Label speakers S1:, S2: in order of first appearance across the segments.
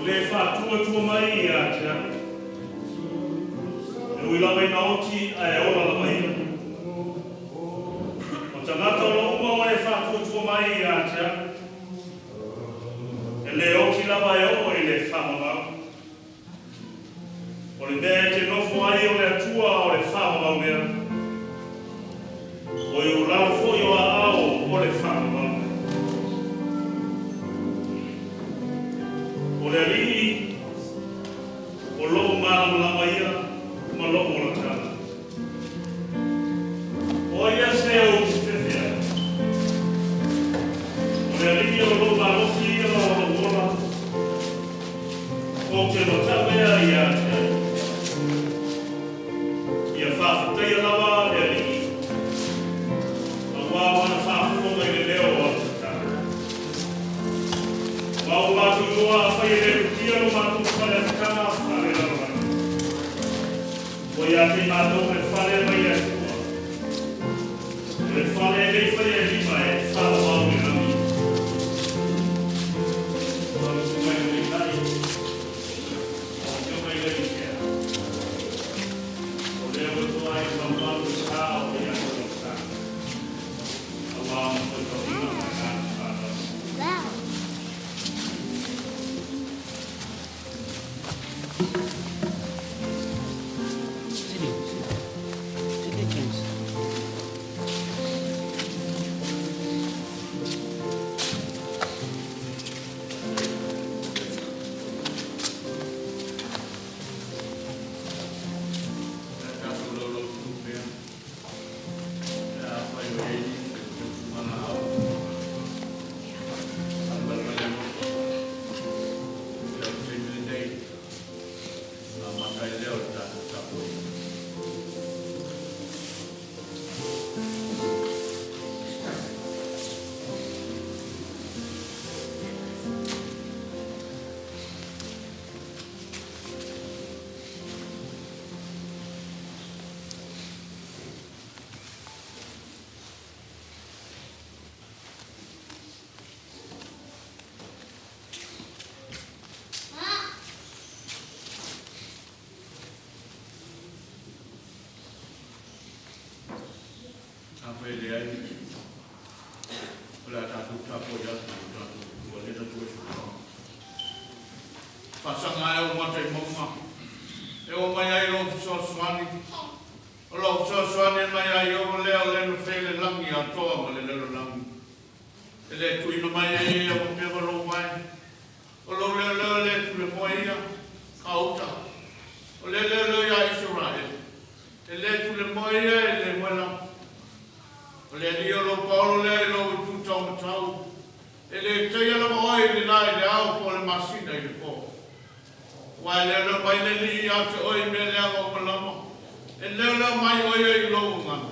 S1: le whātua mai a tia. E ui lawa i naoti a e ora la mai. O tangata o lo ua e whātua mai a tia. E le oti lava e o i le whamamau. O le mea te nofo ai o le atua o le whamamau mea. O i urau foi o a ao o le whamamau. O le alii, o loo mālama ia, ma loo o la tana. O ia se o tefea. O le alii o loo mālofi ia o loo ola. O te notawea ia te. Ia whawhatea lawa le alii. A wāwana whawhonga i le leo o te tana. Mau mātu noa a whai e rukia no mātu whare a tana whare la rai. O ia te mātu me whare mai a tua. Le whare e lei whai e lima e whara mau e rami. O tu mai o nai. O tu mai le ikea. O leo e tua e mau mātu sa o ia o sa. A wā mātu o ina mai nā whara. Ele aí, olha, tá tudo apoiado, tá tudo, olha, tá tudo. Passando aí eu montei mamma, eu mai aí logo só suani, logo só suani mai aí eu olhei no feio langi a toa, olhei no langi. Ele tu ino mai aí eu me vou vai, olhei tu me moia, cauta, olhei aí Israel, ele tu me moia, ele moia. O le Eliu lo Paula le lo tu tau tau. Ele te ia lama oi le nai le au po le masina i le po. Wa le lo mai le li a te oi me le au po lama. E le lo mai oi i lo ngana.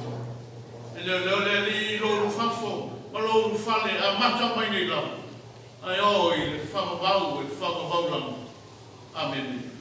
S1: E le li lo rufafo. Ma lo rufale a mata mai nei lau. Ai oi le whakabau e whakabau lama. Amen.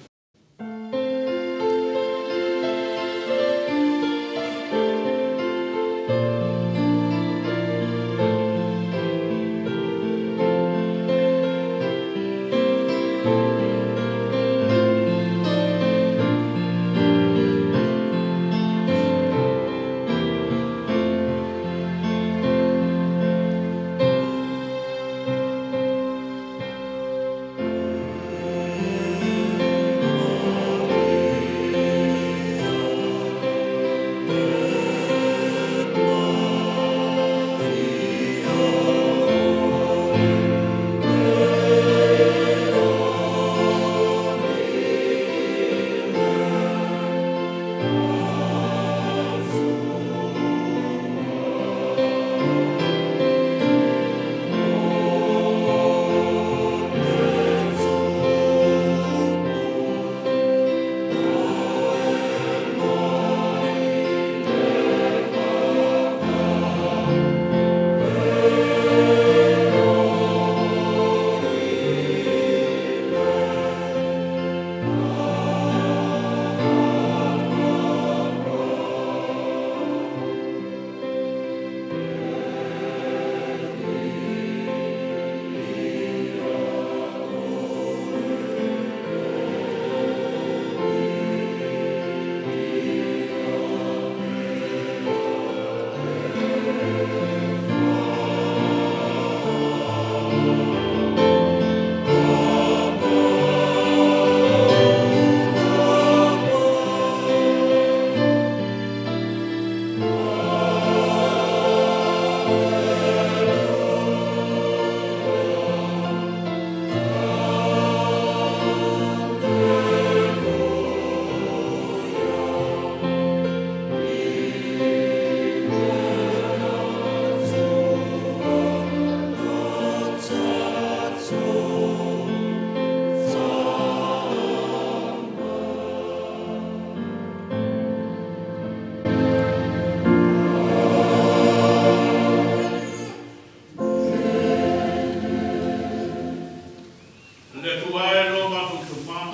S1: Le tuae lo matu tuma.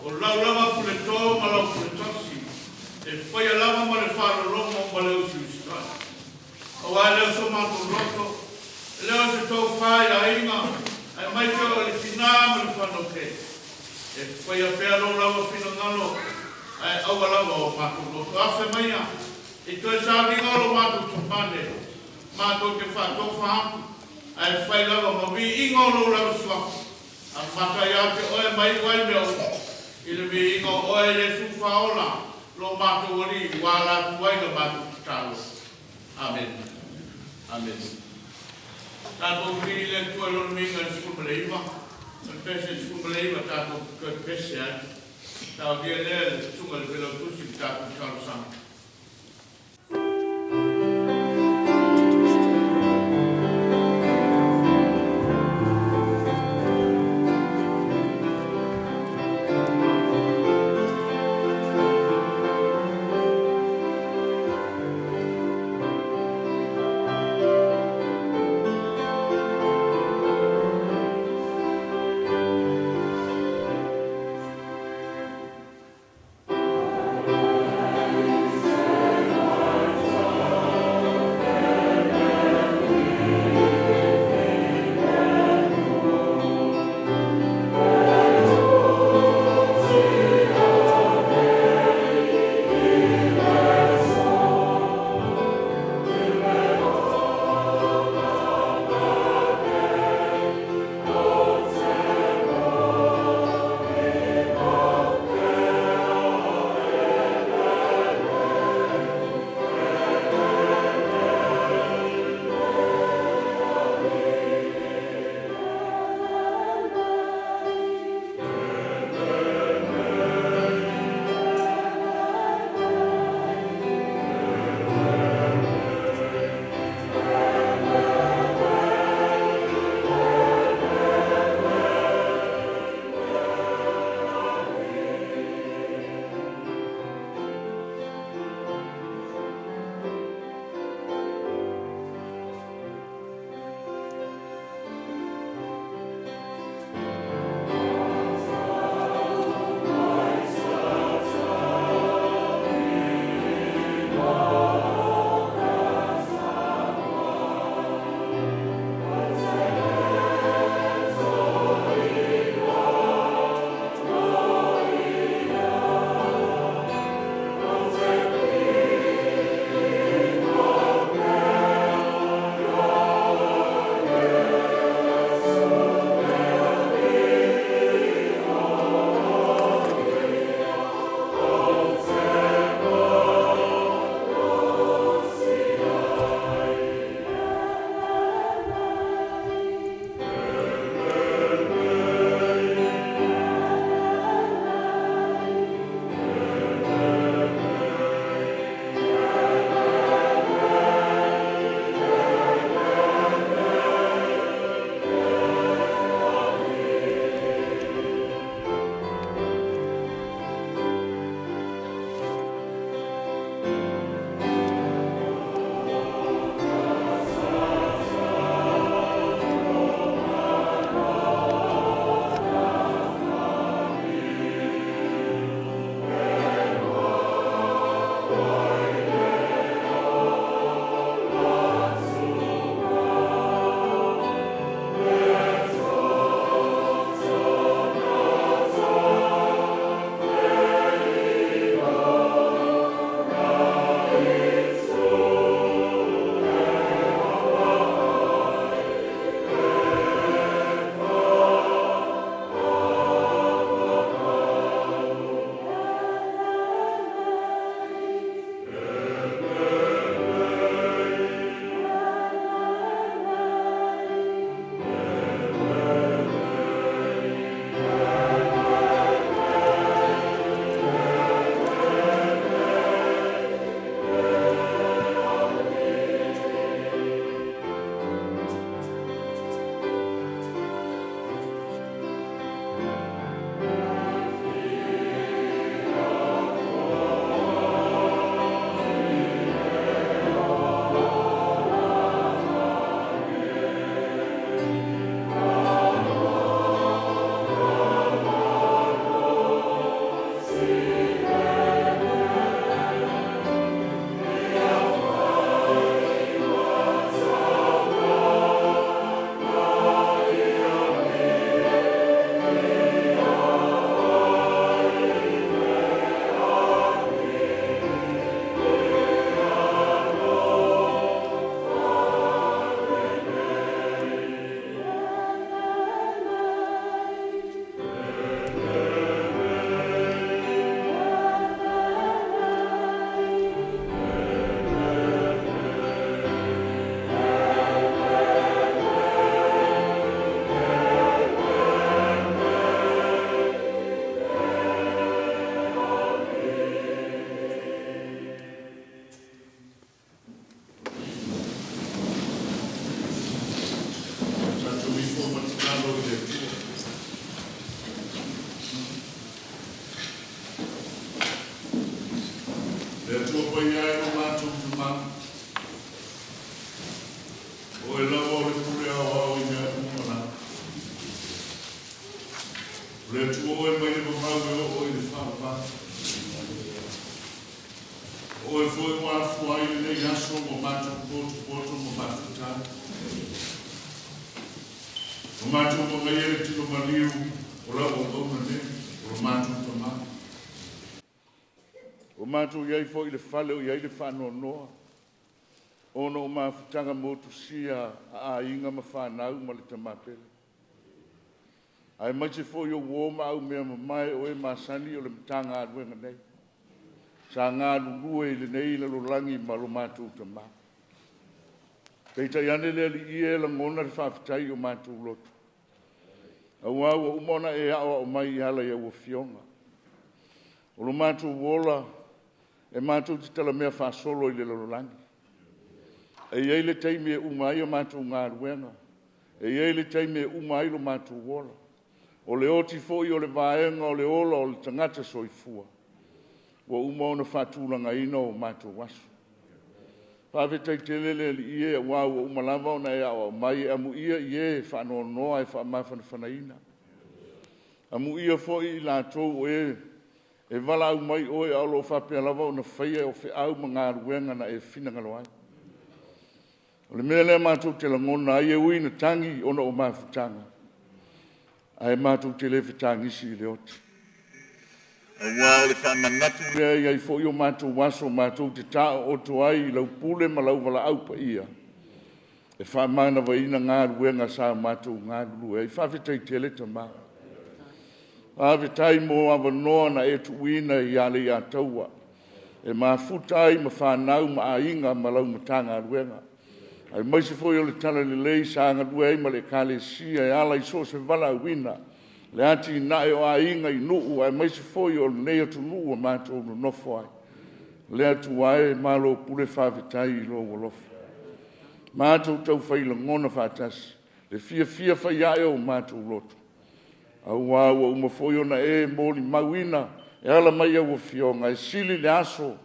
S1: O lau lava pule tō ma lau pule tasi. E whaia lava ma le whāra romo ma le usi usika. O ai leo so matu roto. Leo se tō whai a inga. Ai mai teo le tina ma le whanoke. E whaia pēr lo lava whina ngalo. Ai aua lava o matu roto. Afe maia. I toi sa ringa lo matu tupane. Matu ke whato whahapu. Ai whai lava ma vi inga lo lava suaku. A matai a te oe mai wai meo. I le vi inga oe le su whaola. Lo matu wari wala tuai na matu talo. Amen. Amen. Tato kiri le tua lor minga ni skumaleiva. Al pese skumaleiva tato pese ai. Tau dia le sunga le velo tusi tato talo sama. Le tuo e mai le mamau o i le whāwha. O e foi o afu ai le nei aso mo mātou poto mo mātou. O mātou mo ngai ere tino maliu o lau o kauna ne o mātou tamā. O mātou iai foi le whale o iai le whanoa noa. Ono o mawhitanga motu sia a inga ma whanau ma le tamapele. Ai mai se foi o woma au mea mai o e masani o le mtanga aduenga nei. Sa ngā lulue i le nei le lolangi ma lo mātou tamā. Kei tai ane le li ie la ngona le whawhitai o mātou lotu. Au au o umona e awa o mai i hala ia ua fionga. O lo mātou wola e mātou ti tala mea whasolo i le lolangi. E iei le teimi e umai o mātou ngā ruenga. E iei le teimi e umai lo mātou wola. O le oti foi o le vaenga o le ola o le tangata soifua. Wa umona whatulanga ina o mātou wasu. Pāwetai te lele li ie wau o umalava o na e awa mai amu ia ie whanoa noa e whamawhana whanaina. Amu ia foi i Latu o e wala au mai oe au lo whapea lava o na whaia o whi au ma ngā ruenga na e whinangalo ai. O le mea lea mātou te langona ai e ui na tangi ona o mawhutanga. Ai mātou te lewe tangisi i le oti.
S2: Wao le whamanatu.
S1: Lea iai fo i o mātou waso mātou te tāo o to ai lau pule ma lau wala au pa ia. E whamana wa ina ngā ruenga sa mātou ngā rue. E whawhetai te le tamā. Whawhetai mo awa noa na e tuina i a Leiataua. E mā futai ma whanau ma a inga ma lau matanga ruenga. Ai mai se foi o le tala le lei sa ngā rue ma le Ekalesia e ala i so se wala wina. Le ati na e o a inga i nuu ai mai se foi o le nei atu nuu a mātou no nofo ai. Le atu ai malo pule whawhetai i lo wolofa. Mātou tau whaila ngona whātasi. Le fia whai ai o mātou loto. Au au uma foi o na e mōli mauina e ala mai au fionga e sili le aso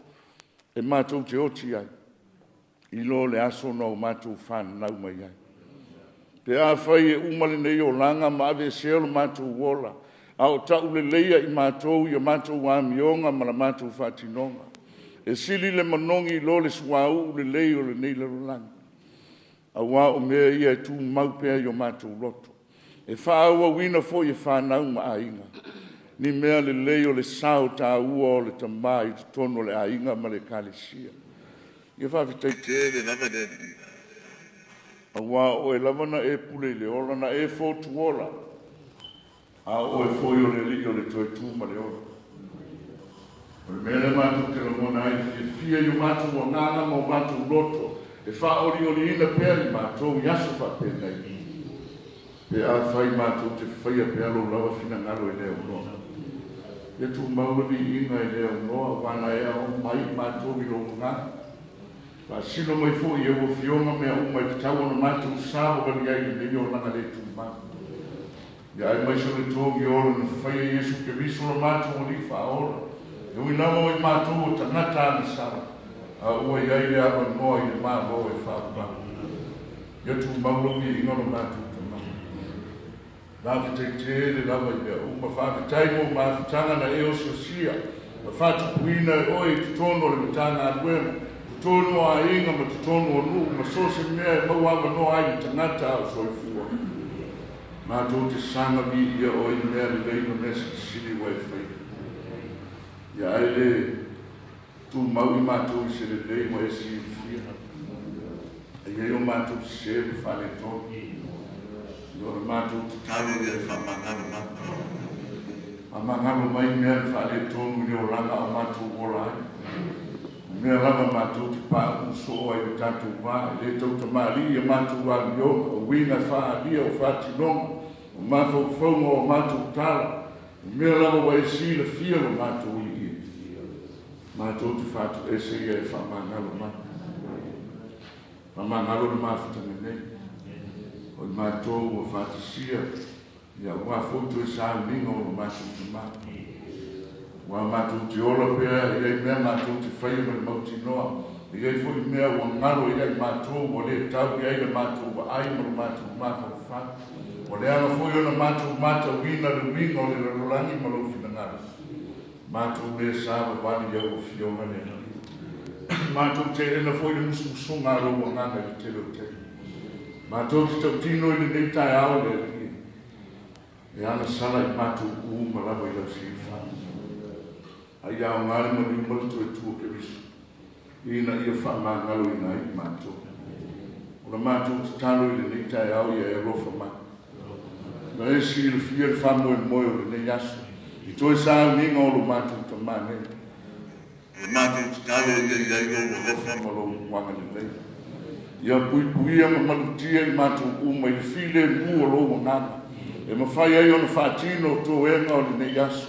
S1: e mātou te oti ai. I lo le aso no mātou whanau mai ai. Te a whai e umale nei o langa ma ave seo le mātou wola. A o tau le leia i mātou i a mātou wāmionga ma la mātou whatinonga. E sili le manongi i lo le suau le lei o le nei le langa. A wā o mea ia e tū maupea i o mātou loto. E whaaua wina fo i whanau ma a inga. Ni mea le lei o le sao tā ua o le tamai te tono le a inga ma le Ekalesia. Ia whawhitai
S2: Te lava de.
S1: a wā o e lavana e pule le ola na e fōtu ola. A o e fōi o le li o le toi tūma le ola. O le mele mātou te lamona ai e fia i o mātou o ngāna ma o mātou loto. E wha ori ori ina pēri mātou i aso whapena i. Pe a whai mātou te whaia pe alo lawa whina ngaro i leo noa. E tu mauravi inga i leo noa, wana e a o mai mātou i lo ngā. Wa sino mai fo i ewa fionga mea umai te tau ana mātou sāwa wani ai le leo langa le tu mā. Ia ai mai so le tōgi ora na whaia Iesu ke riso la mātou o li wha ora. E ui nama o i mātou o tangata ana sāwa. A ua i ai le awa noa i le mā mo e wha. Ia tu mauravi inga no mātou. Whawhetai te le lawa i mea uma whawhetai mo mawhetanga na e o sosia. Ma whatupuina e oi te tono le matanga aduema. Te tono a inga ma te tono o nu. Ma so se mea e mauawa no ai ni tangata au soifua. Mātou te sanga vi ia oi mea le leino nesa te siri wai whai. Ia ai le tu mau i mātou i se le leimo e si i whia. Ia o mātou te se le whale toki. Ora mātou te
S2: Taru e whamangaro mata.
S1: a mangalo mai mea le whale tonu i o langa o mātou ola ai. Mea langa mātou te pā uso ai o tātou wā. Le tau ta maari i a mātou wā mionga. O wina wha alia o whatinonga. O mātou whaunga o mātou tala. Mea langa wa e si la fia o mātou i i. Mātou te whātou e se i e whamangalo mata. Whamangalo le māwhitanga nei. O mātou o whātisia, ia wā whotu e sāu ninga o mātou te mā. Wā mātou te ola pēr, ia i mea mātou te whaia me mauti noa. Ia i fwoi mea o ngaro ia i mātou o le tau ia i le mātou o ai ma le mātou mātou whā.
S3: O le ala fo yo na matu wina le wina o le rolangi ma lo fina ngara. Matu le sa vali ya o fio ma le. Matu te ena fo le musu ngaro mo nganga le te lo te. Matu te tino le nei tai au le. E ana sala I matu ma la vai la si fa. Ai au ngare ma ni mo tu ke visu. Ina ia fa ma ngalo ina I matu. O matu te talo le nei tai au ia e rofa ma. Na esi il fia fa mo o le yasu. I toi sa ni ngolo matu te mane.
S2: Le matu te talo ia o rofa
S3: ma lo wanga le lei. Ia pui ma malutia I matu uma I file mu o lo ngana. E ma fai ai ona fatino to enga o le yasu.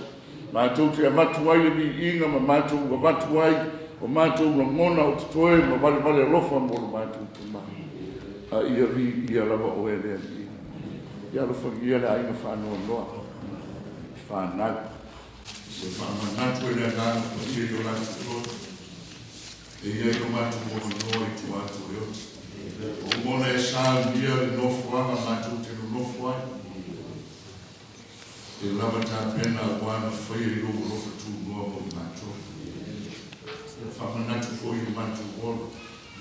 S3: Matu te matu ai le inga ma matu wa matu ai o matu na mona o toe ma vale rofa mo lo matu te mane. Ia vi ia lava o ele. Ia lo fagia le aina whanau noa. Whanau. Se whanau e le ngana o ia I o latu roa. E ia I o matu mo noa I tu atu reo. O mona e saa ia le nofu anga matu te no nofu ai. E lava ta pena a wana whai I rogo rofa tu noa mo matu. E whanau fo I o matu olo.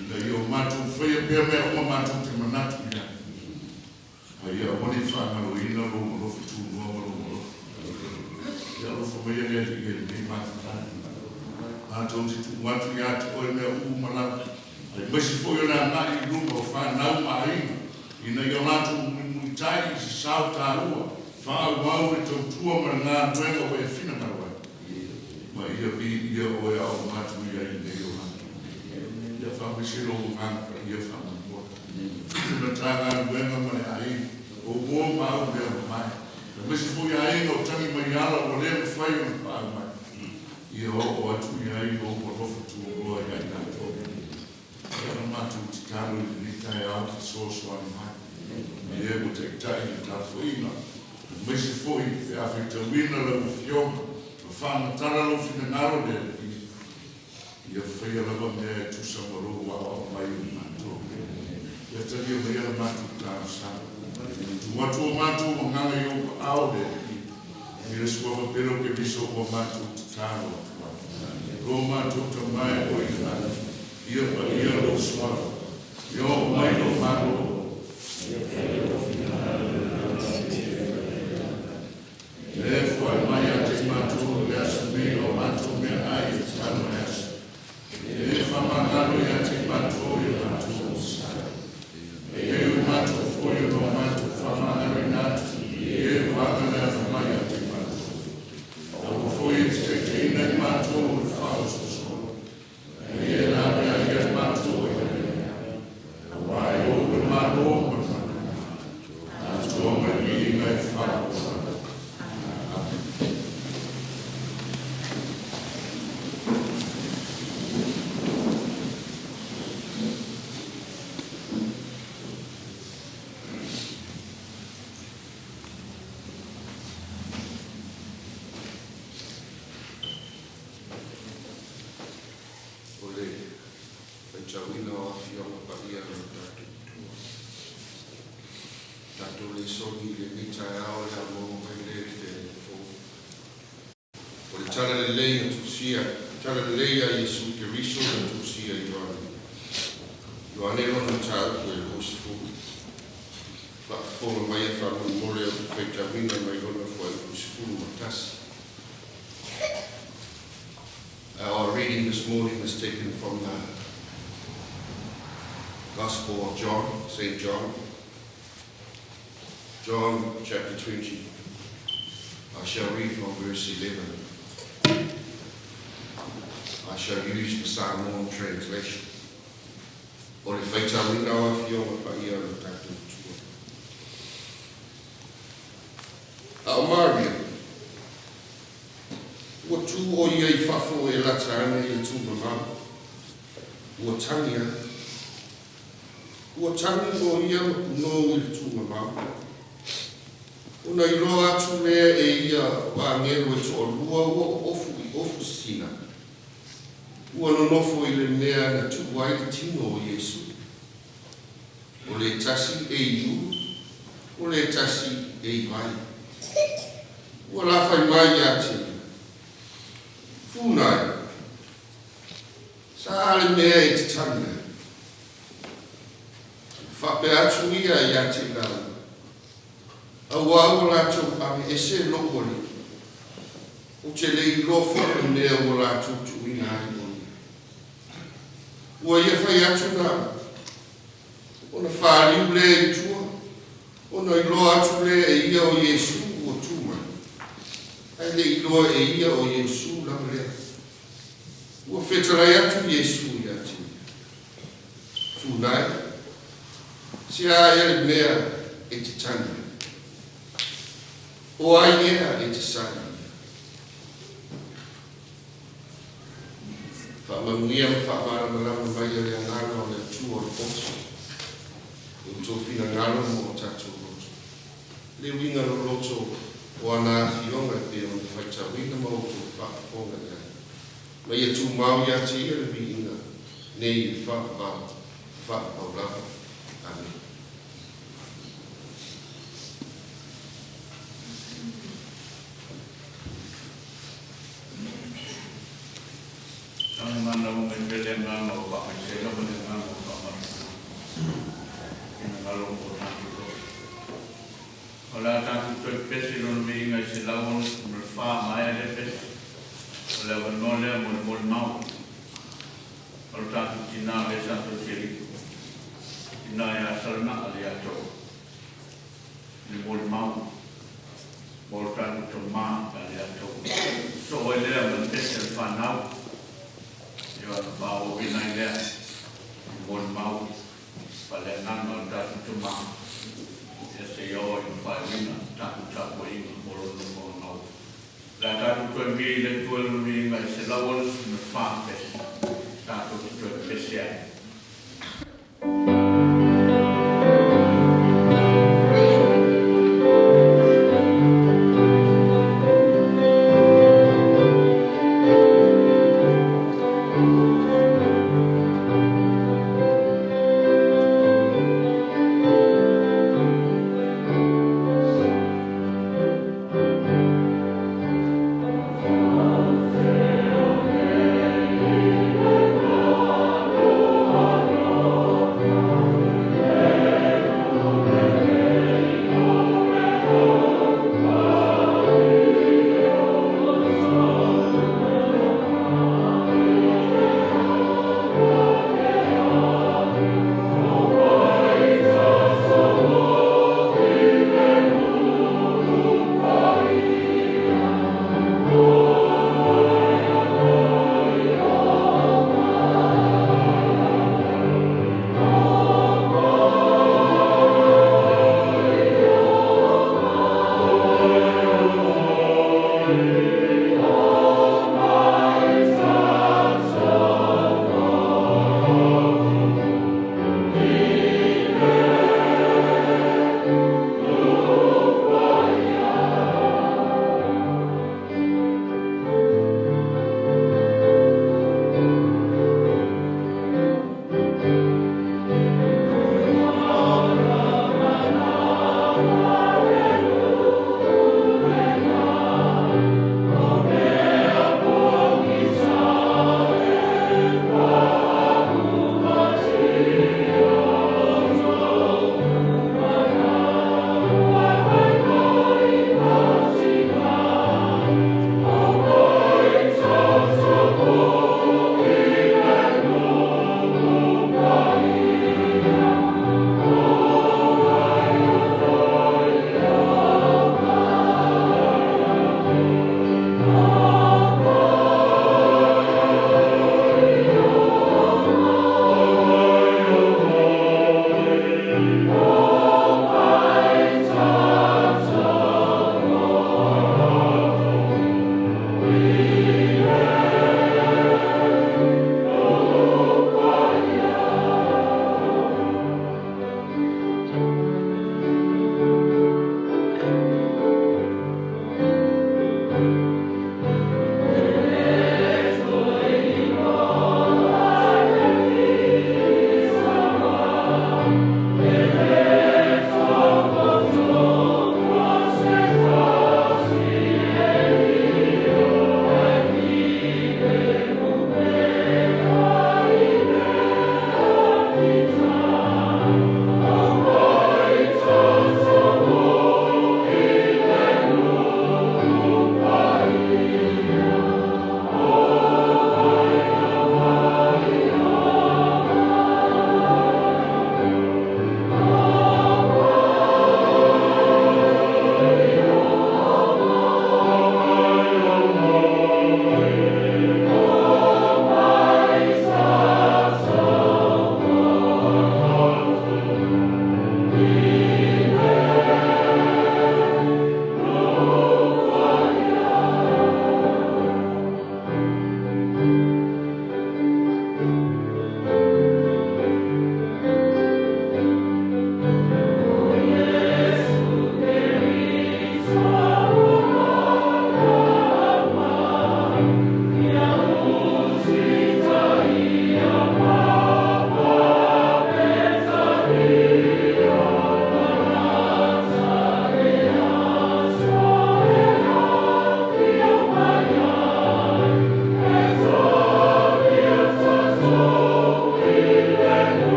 S3: Ina I o matu whai a pia mea o matu te manatu ia. Ia wani whangaro ina rongo rofa tu noa rongo rofa. Ia rofa mea lea te gere nei mātutani. Ato te tu watu ia te oe mea umala. Ai masi fo i ona ngai I runga o whanau maina. Ina I o natu muitai I si sao tā rua. Whaau wau e tau tua ma ngā nuenga o e whina marua. Ma ia vi ia oe au matu ia I nei o natu. Ia whamisi rongo nganga ia whamamua. Kuna tāngā nuenga ma le aina. O mo mau mea mai. Na mesi fo ia ai no tangi mai ala o lea whai o pāu mai. Ia o atu ia ai o rofa tu o roa ia I nato. Ia na matu ti talo I ni tai au ki soso ani mai. Ia e mo te tai I tato ina. Na mesi fo I te awhi te wina la u fionga. Na whana tala lo fina ngaro lea ia whai alava mea tu samaro wa o mai o nato. Ia tali o mea matu tāna sana. Watu o matu o nganga I o au le I suava pero ke viso o matu talo o matu tamai o ina ia pa ia lo suava Yo mai no matu e foi mai a te matu le asumi o matu me ai talo es e fa manalo ia te matu I matu e o matu foi o matu Our reading this morning is taken from the Gospel of John, St. John. John chapter 20. I shall read from verse 11. I shall use the Samoa translation. O le whaita winawa whionga pa ia le tātou tua. A o Maria, ua tū o ia I whafo e lata ana I tū mamau. Ua tangi ana. Ua tangi o ia no I tū mamau. Una I roa atu lea e ia wa ngero e to lua ua ofu sina. Ua nonofo I le mea na tuwai I tino o Yesu. O le tasi Eliu,
S4: o le tasi e i vai. Ua la fai mai ia te. Funai. Sa ale mea e te tanga. Whape atu ia ia te lau. Au au la tau ame ese lopoli. O te lei lofo e mea o la tutu ina ai moni. Ua ia fai atu na. Ona whaaliu le i tua. Ona iloa atu le e ia o Yesu o tuma. Ai le iloa e ia o Yesu lama lea. Ua whetarai atu Yesu ia te. Funai. Si a ele mea e te tanga. O ai ea e te sani. Whamamuia ma whamara malama mai a le angana o le atua o le poso. O tō whina ngalo mo o tātou roto. Le winga lo roto o ana whionga pe o le whaita winga mo o tō whakafonga ia. Mai e tū mau ia te ia le winga. Nei e whakapau lava. Amen.
S1: Ang mana mo ngele nga o ba ay sila mo nga o ba man. Kinangalo ko tayo. Wala tayo to pesi no mi nga sila mo fa mai le pesi. Wala no le mo mau. Wala tayo tina le sa to sili. Ina ya sarna Leiataua. Ni mo mau. Wala tayo to ma Leiataua. So ele mo pesi fa now. Yo bawa binai dia, mon mau, pada nang ada cuma, seyo yang paling tak boleh molon mau. Lalu tu ambil tu ambil macam lawan nafas, tak tu spesial.
S5: Oh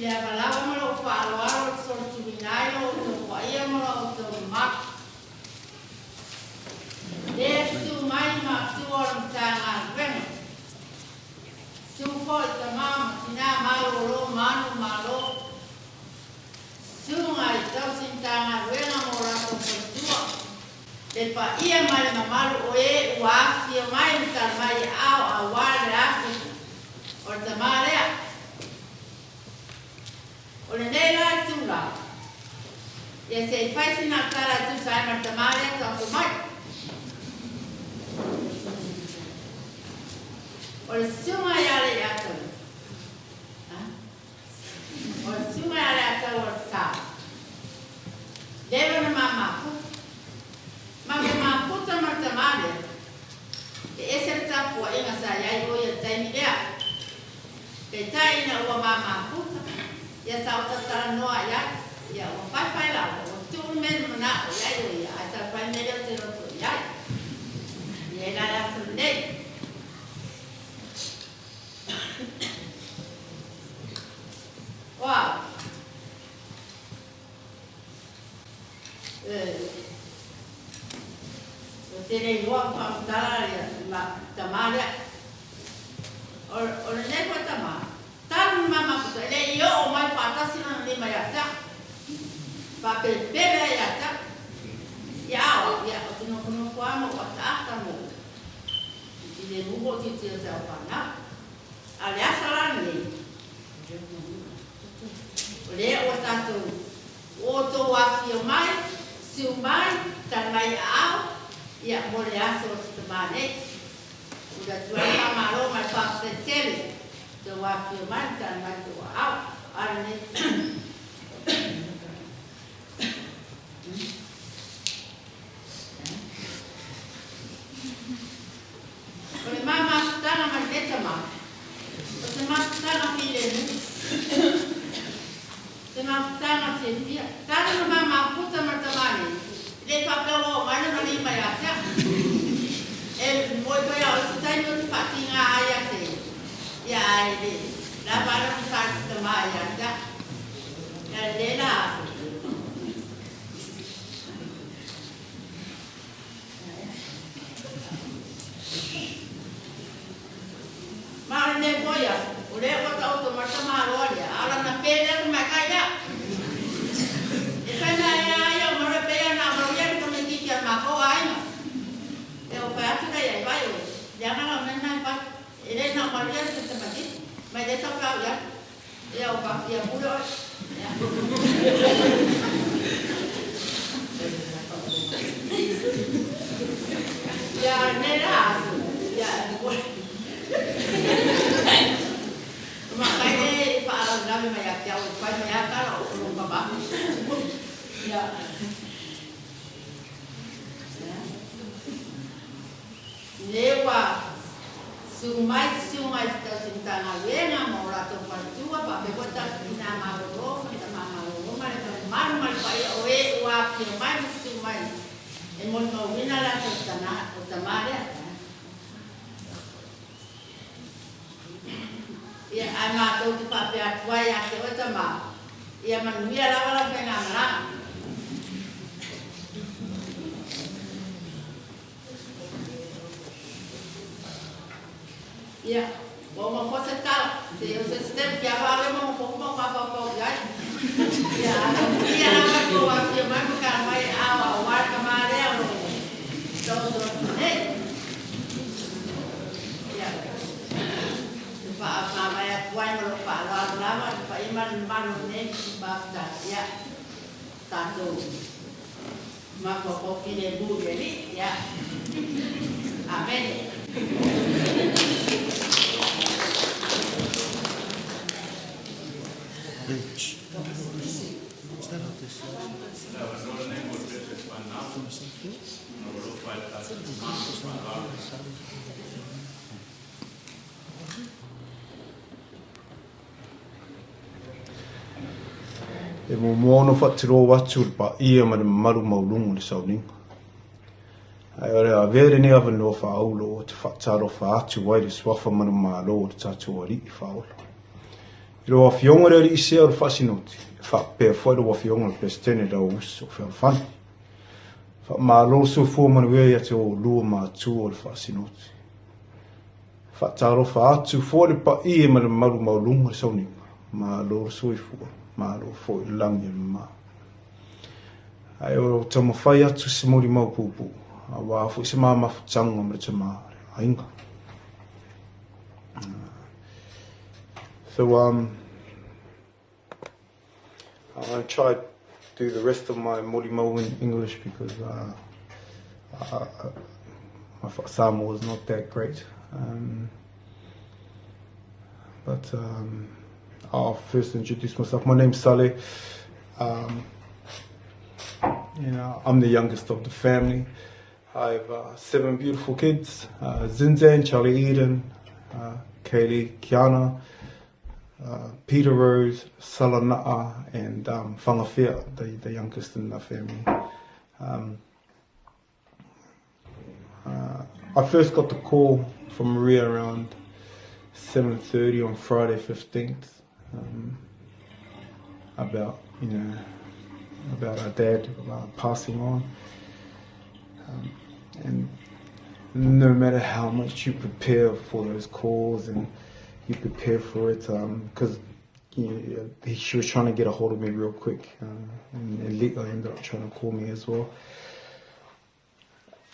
S5: le avalava mo lo whaaloaro so tuminailo o to whaia mo o to mak. Le tu mai ma tu oram tanga venga. Tu ko ta mama tina malo lo manu malo. Tu ngai tau sintanga venga mo ra to tua. Le pa ia mai mamalu o e ua ki mai ta mai au a wale afi. O ta marea. O le nei la tu la. Ia se faisi na kara tu sai ma ta marea ta ko mai. O le sunga ia le atau. O le sunga ia le atau o le sa. Lewa na mama pu. Mama puta ma ta marea. E ese tapu a inga sa iai o ia taimi lea. Pe tai na ua mama puta. Ia sa o tatara noa iai. Ia o pai la. O tu menu mana o iai o ia. A sa pai mele o te roto iai. Ia la la su nei. Wow. O tēnei loa whaamutara ma tamarea. O le nei koe tamara. Tāru mama puta, ele i o mai whātasina na ni mai ata. Whāpepere i ata. Ia awa, ia o tino kuno kuama o ata ata mo. I le mugo ti tira te au whana. A le asara nei. O le o tātou. O tō wāwhio mai, siu mai, tan mai au. Ia mo le aso o tita māne. Ura tuai mamaro mai whāpetele. Tō wāwhio mai, tan mai tō au. Ara ne. O le mama tanga mai leta ma. O te matanga ki le mu. Te matanga ki le fia. Tana na mama puta matamane. Le whakawa o mana na ni mai atea. E moi koe au se taino te whatinga ai ate. Ia ai le. La vara ki whakita mai atea. Ia le la afu. Mara ne koia, o le o ta auto marta maroria, ala na pele ko makai ya. E kana ya ya mara pele na maroria ko me ki ya mako ai no. E o pa atu ya vai o. Ya na na na pa. E le na maroria se te mati. Mai de ta ka ya. E o pa ya puro. Ya. Ya ne la. Ya makanya Pak Alam kami banyak jauh, banyak kalau belum apa. Ya. Lewa sumai kita cinta ngawena mau ratu percua pak bekota kita mau kita mau mana pak oe uap sumai emon mau wina lah tanah utama dia. Ia ama tau te pape atuai a te otama. Ia manuia lawa la penga mara. Ia, o ma fosse tal, se o se step que avale mo ko ya. Ia, ia na ko a te mai ka mai a wa ka mare a ro. Tau ne. Pak maya tuai mau pak lama pak iman manu ne bafta ya tato mako kopi ne bu jadi ya amen.
S6: E mo mono whatiro watu pa ia ma maru maulungu le sauninga. Ai ore a vere ne ava no wha aulo o te whataro wha atu wai le swafa manu malo o te tatu ari i whaola. Ilo afionga re i se o fasinoti. Fa pe foi do afionga pe stene da uso fa fan. Fa ma lo so fu man we ya te o lu ma tu o fasinoti. Fa taro fa atu fo le pa I ma malu maulunga soni. Ma lo so I fu ma lo fo langi ma. Ai o tomo fai atu se mori mau pupu. Awa fu se ma mafutanga ma te ma ainga. So I'm going to try to do the rest of my Moimoi in English because my Samoa was not that great. But I'll first introduce myself. My name's Saleh. I'm the youngest of the family. I have 7 beautiful kids: Zinzan, Charlie Eden, Kaylee, Kiana, Peter Rose, Salana'a, and Fagafea, the youngest in the family. I first got the call from Maria around 7:30 on Friday 15th about our dad passing on. And no matter how much you prepare for those calls and you prepare for it, because she was trying to get a hold of me real quick, and Liu ended up trying to call me as well.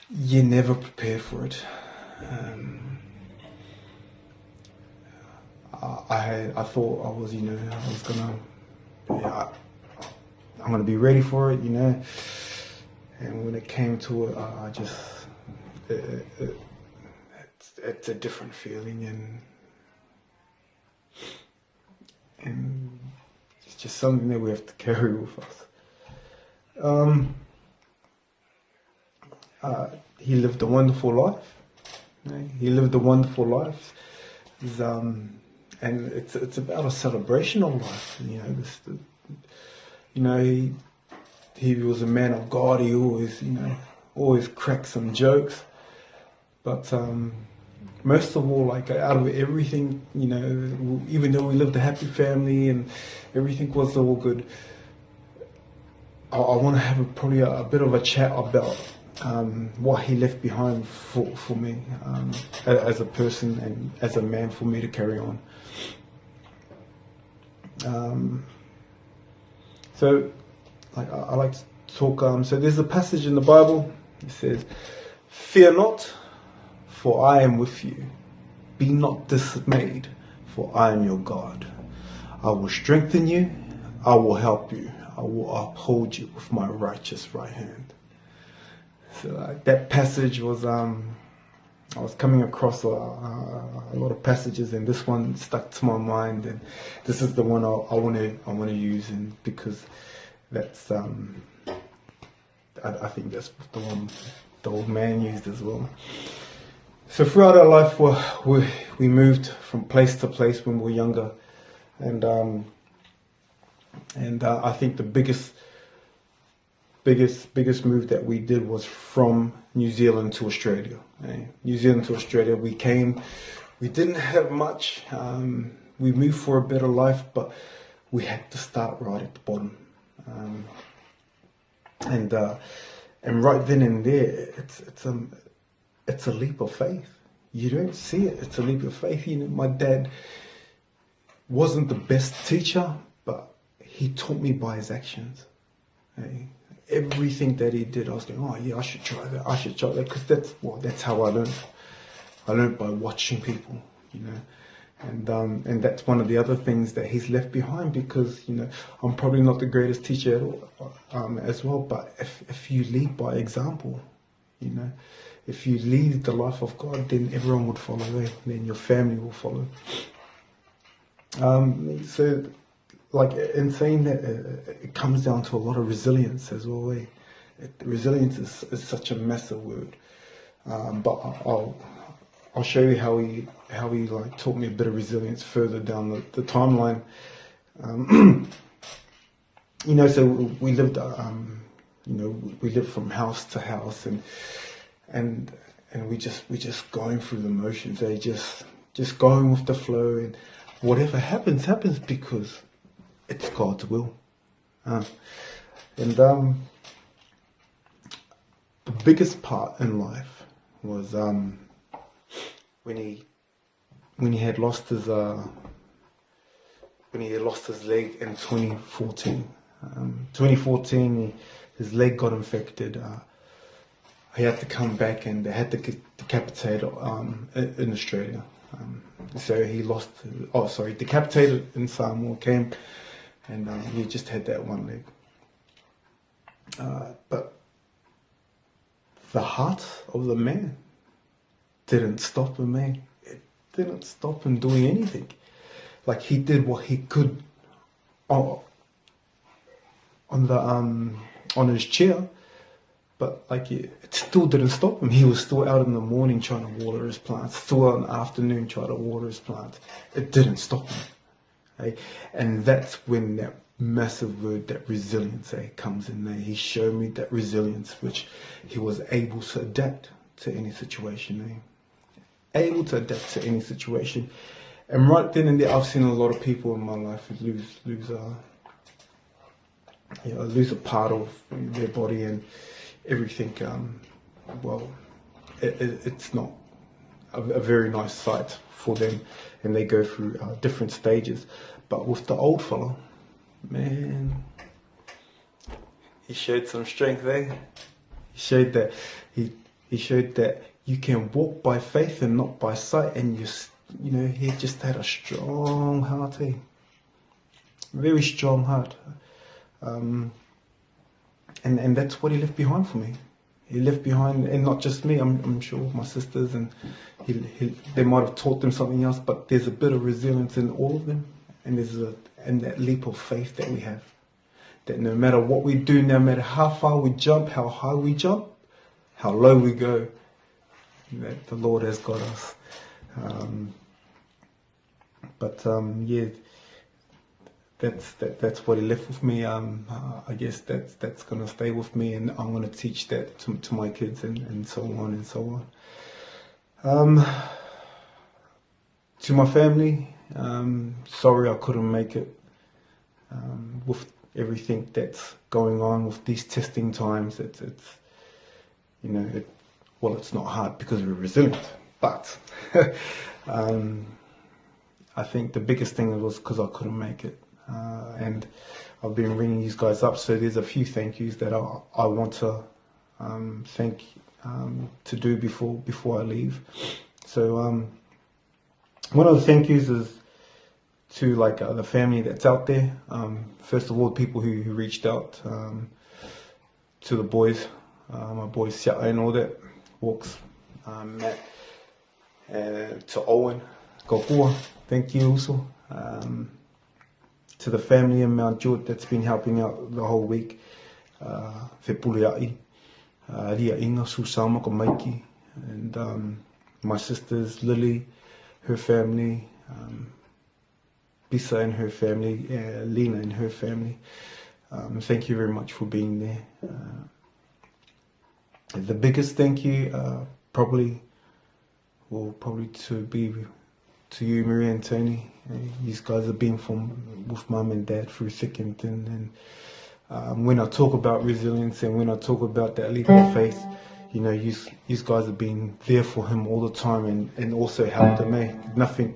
S6: You never prepare for it. I thought I was, I'm gonna be ready for it, And when it came to it, I just, it's a different feeling, and it's just something that we have to carry with us. He lived a wonderful life. He lived a wonderful life. And it's about a celebration of life. He was a man of God. He always cracked some jokes. But most of all, out of everything, even though we lived a happy family and everything was all good, I want to have probably a bit of a chat about what he left behind for me as a person and as a man, for me to carry on. So I like to talk. So there's a passage in the Bible. It says, "Fear not, for I am with you. Be not dismayed, for I am your God. I will strengthen you. I will help you. I will uphold you with my righteous right hand." So that passage was, I was coming across a lot of passages, and this one stuck to my mind, and this is the one I want to use, and because that's I think that's the one the old man used as well. So throughout our life, we moved from place to place when we were younger, and I think the biggest move that we did was from New Zealand to Australia. New Zealand to Australia, we came. We didn't have much. We moved for a better life, but we had to start right at the bottom. And right then and there, it's a leap of faith. You don't see it. It's a leap of faith. My dad wasn't the best teacher, but he taught me by his actions. Everything that he did, I was going, oh yeah, I should try that. I should try that, because that's how I learned. I learned by watching people, and that's one of the other things that he's left behind, because I'm probably not the greatest teacher at all, as well. But if you lead by example, if you lead the life of God, then everyone would follow. Then your family will follow. So, in saying that, it comes down to a lot of resilience as well. Resilience is such a massive word, but I'll show you how he taught me a bit of resilience further down the timeline. So we lived, we lived from house to house, and we just going through the motions. Just going with the flow, and whatever happens, happens because it's God's will. And the biggest part in life was when he had lost his leg in 2014. 2014, his leg got infected. He had to come back, and they had to get decapitated in Australia. So he decapitated in Samoa, came, and he just had that one leg. But the heart of the man didn't stop him, man. It didn't stop him doing anything. Like, he did what he could on his chair, but like it still didn't stop him. He was still out in the morning trying to water his plants, still out in the afternoon trying to water his plants. It didn't stop him. Okay? And that's when that massive word, that resilience, comes in there. He showed me that resilience, which he was able to adapt to any situation. Able to adapt to any situation. And right then and there, I've seen a lot of people in my life lose a part of their body and everything. It's not a very nice sight for them, and they go through different stages. But with the old fellow, man, he showed some strength there. He showed that he showed that you can walk by faith and not by sight, and he just had a strong heart, very strong heart. And that's what he left behind for me. He left behind, and not just me, I'm sure my sisters, and they might have taught them something else, but there's a bit of resilience in all of them, and and that leap of faith that we have, that no matter what we do, no matter how far we jump, how high we jump, how low we go, that the Lord has got us. That's what he left with me. I guess that's gonna stay with me, and I'm gonna teach that to my kids, and so on and so on. To my family, sorry I couldn't make it. With everything that's going on with these testing times, it's not hard because we're resilient, but I think the biggest thing was because I couldn't make it. And I've been ringing these guys up, so there's a few thank yous that I want to do before I leave. So one of the thank yous is to the family that's out there. First of all, the people who reached out to the boys, my boys Sia and all that, Walks, Matt, to Owen, Kokua, thank you also. To the family in Mount George that's been helping out the whole week. Fepuleai, Ria Inga, Susama, Komaiki, and my sisters, Lily, her family, Bisa and her family, Lena and her family. Thank you very much for being there. The biggest thank you probably to be to you, Maria and Tony. These guys have been with Mum and Dad through thick and thin. And when I talk about resilience and when I talk about that leap of faith, you guys have been there for him all the time and also helped him. Nothing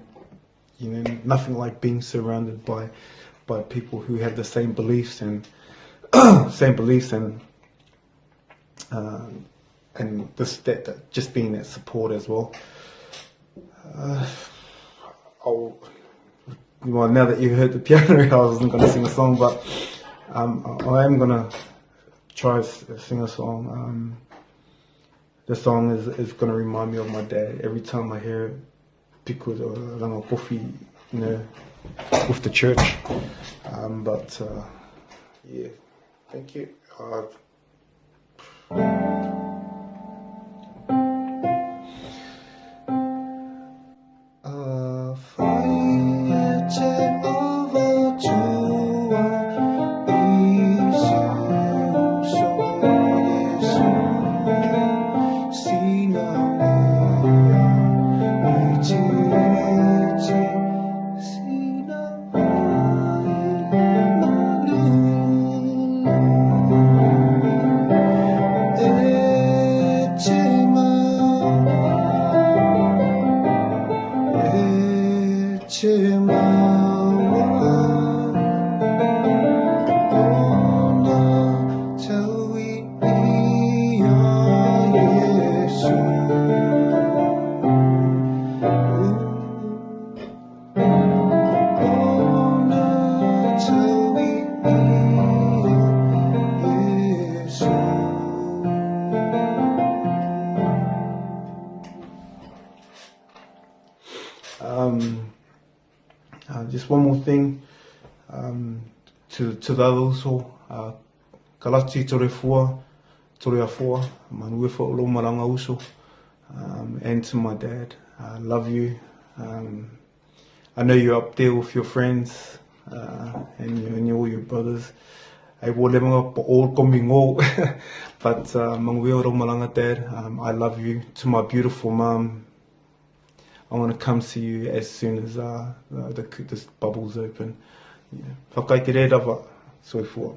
S6: like being surrounded by people who have the same beliefs and just being that support as well. Now that you heard the piano, I wasn't going to sing a song, but I am going to try to sing a song. The song is going to remind me of my dad every time I hear it, because ranga coffee, with the church. Yeah, thank you.
S7: See
S6: Just one more thing to the others all. Kalati tore afua, manue fo lo maranga uso, and to my dad, I love you. I know you're up there with your friends and all your brothers. I will never all coming all, but mangue ro maranga dad, I love you. To my beautiful mom, I want to come see you as soon as this bubble's open. Whakai te re rawa, soifua.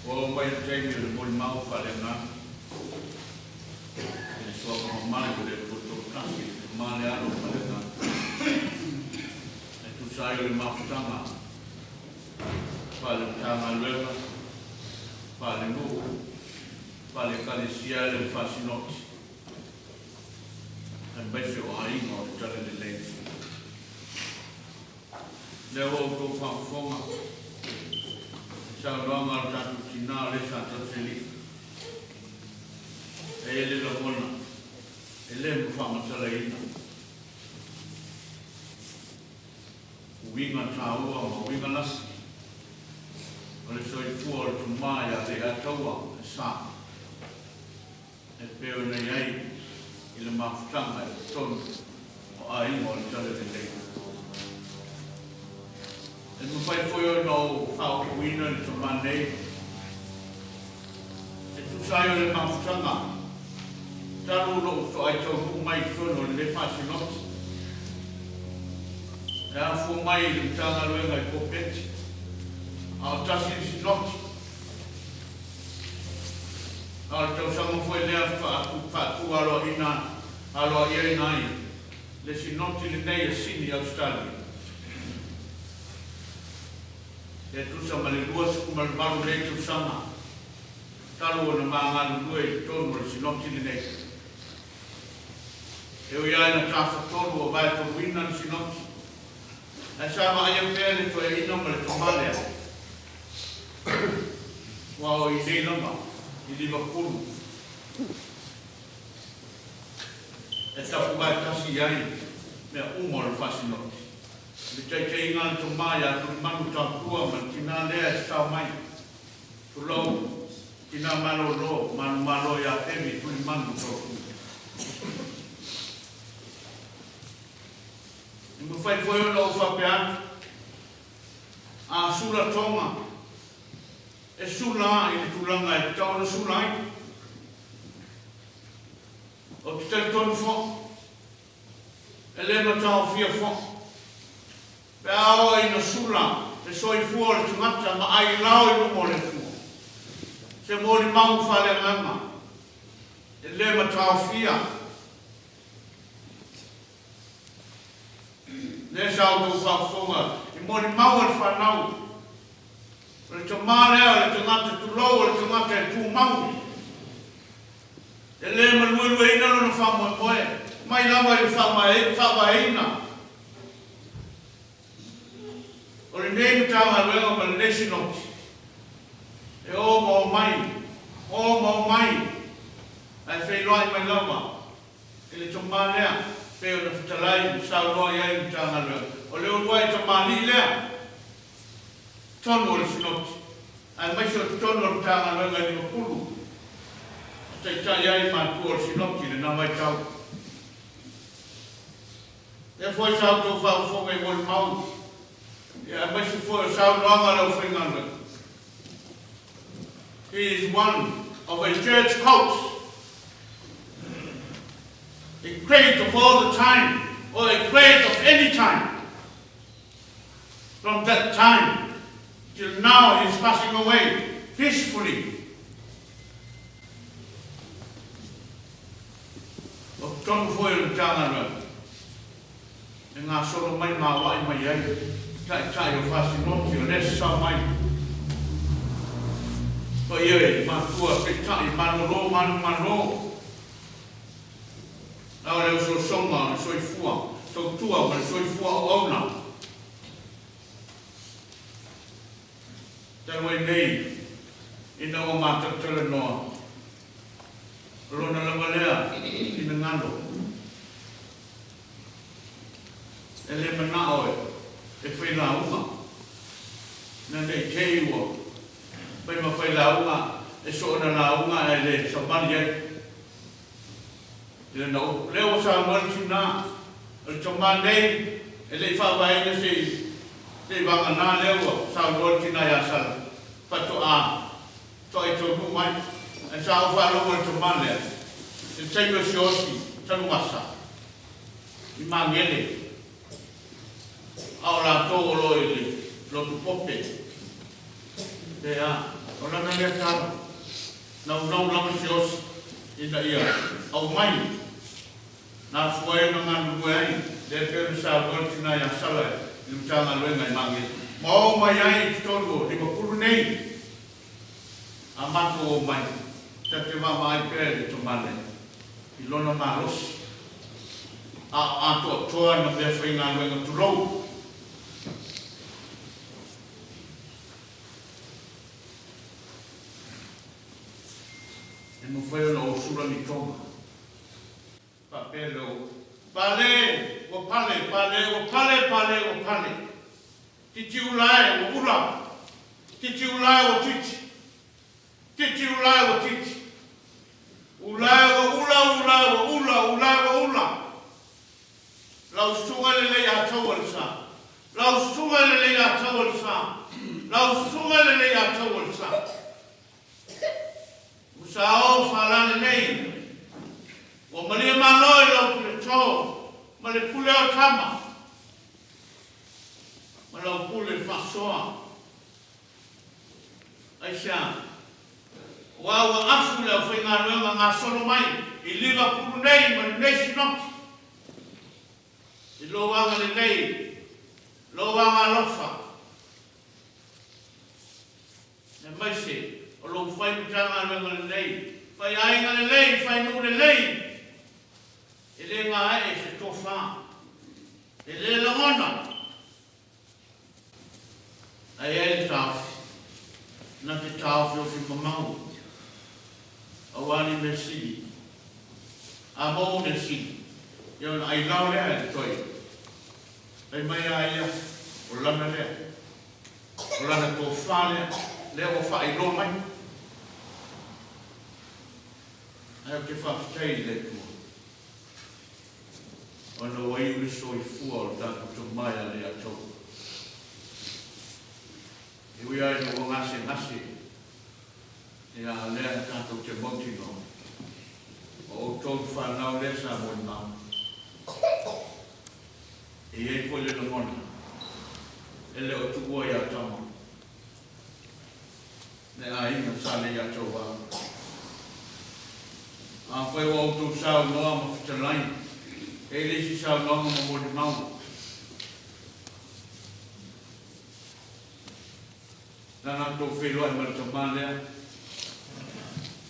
S1: O mai tei le Moimoi fale na. E so ko mai le puto kasi male alo fale na. E tu sai le mafutanga. Fale tanga leva. Fale no. Fale Ekalesia le fasinoti. E bese o aingo tale le le. Le o ko fa fonga. Sa ronga tatu tina Lesa tatseli. Ele la mona. Ele mfama tala ina. Winga taua ma winga nasi. Ole soi fuor tu maya Leiataua sa. E peo na iai ile mafutanga e tonu o aingo o tala le le. E mu fai foi no fau kuina le tomanei. E tu sai o le mafutanga. Taru no so ai tau mai tono le fasinoti. E a fu mai le tanga luenga i kopeti. A o tasi sinoti. A o tau sama foi lea fatu alo ina alo ia nai. Le sinoti le nei a sini Australia. E tu sama le luas kumalmaru le tu sama. Talu na maangalu lue tonu le sinoti le nei. E o iai na tafa tonu o vai to wina le sinoti. E sama aia pele to e ina ma le tomalea. Wao i nei lama, i Liverpool. E tapu vai kasi iai, mea umo le fasinoti. Le tei ngā le tomaya, tu manu tāpua, ma tina lea e stau mai. Tu lau, tina malo lo, manu malo ia emi, tu manu tāpua. I mu fai foi o lau whapeatu. A sula tonga. E sula i le tulanga e tau na sula ai. O te tari tonu fo. E le matau fia fo. Pe awa i na sula, e soi fua le tungata, ma ai lau i lumo le fua. Se mori mau fale nganga. E le matau fia. Le sao tau whafonga, i mori mau le whanau. Le te marea, le tungata tu lau, le tungata e tu mau. E le maluelue ina no Moimoi. Mai lava i whamaeina. O le nei tanga luenga ma le nesinoti. E o Moimoi. Ai whailoa i mai lava. E le tomanea, peo na whitalai, sao loa iai i tanga luenga. O leo lua i tamani lea. Tonu o le sinoti. Ai mai so tonu o le tanga luenga i Liverpool. Tai ai matu o le sinoti le nawai tau. E foi sao tau whaufonga i Moimoi. Yeah, but for South Longalo. He is one of a church coach. A great of all the time, or a great of any time. From that time till now, he is passing away peacefully. Of John Foyle Jangan. And I saw my mawa in my head. Tai o fasinoti o Lesa mai. Pa iei, matua pe tai mano. Nau leo so songa, le soifua, tau tua, ma le soifua o auna. Tau e nei, ina o mātatala noa. Rona lama lea, ina ngalo. E le manao e. E whai launga. Nā nei kei ua. Pai ma whai launga. E so na launga e le samari e. E nau leo sa mariti nā. E tamā nei. E le whawai na se. Se wanga nā leo. Sa mariti nā ia sala. Pato a. To e tō mai. E sa o whalo o tamā lea. E teima si osi. Tanu masa. I mā ngele. Au la tō loi le lotu pope, Kaya, wala na liya tama. Naunaw lang si Diyos. Ina iya. Au mai. Na fuay na nga luway. Depero sa Gortina yang salay. Yung tanga luway ngay mangit. Mau mayay tolo. Liverpool nei. Amatu o mai. Tati mama ay pere dito male. Ilona maros. Ato toa na befa nga luway nga tulou. E no foi o sura ni toma. Papelo. Pale, o pale, pale, o pale, pale, o pale. Titi ulai, o ula. Titi ulai, o titi. Titi ulai, o titi. Ulai, o ula, ulai, o ula, ulai, o ula. Lau sunga le Leiataua le sa. Lau sunga le Leiataua le sa. Lau sunga le Leiataua le sa. Sao falane nei. O malia maloi lau pule tō. Male pule o tama. Malau pule whasoa. Aisha. Wawa afu lau whainga ruenga ngā solo mai. I Liverpool nei, mali nation not. I lo wanga le nei. Lo wanga lofa. E mai se. O lo fai pitanga le ngale lei. Fai ai ngale lei, fai nu le lei. E le ngā e se tofa. E le langona. Ai e tau. Na te tau fio fi mamau. Awani me sili. A mou me sili. Ion ai lau lea e toi. Ai mai ai ia. O lana lea. O lana tofa lea. Lea o fai lo mai. Ai te whawhtei le tua. Ona wai uri soi fua o tāku tu mai a Leiataua. Iwi ai no o ngase ngase. Ia lea tātou te montino. O tōu whanau Lesa Moimoi. E ei fo le na mona. E le o tuua ia tama. Ne a inga sa Leiataua. A whai o auto sao noa ma whitalai. E lesi sao noa ma mori mau. Nana tō wheloa e marita mālea.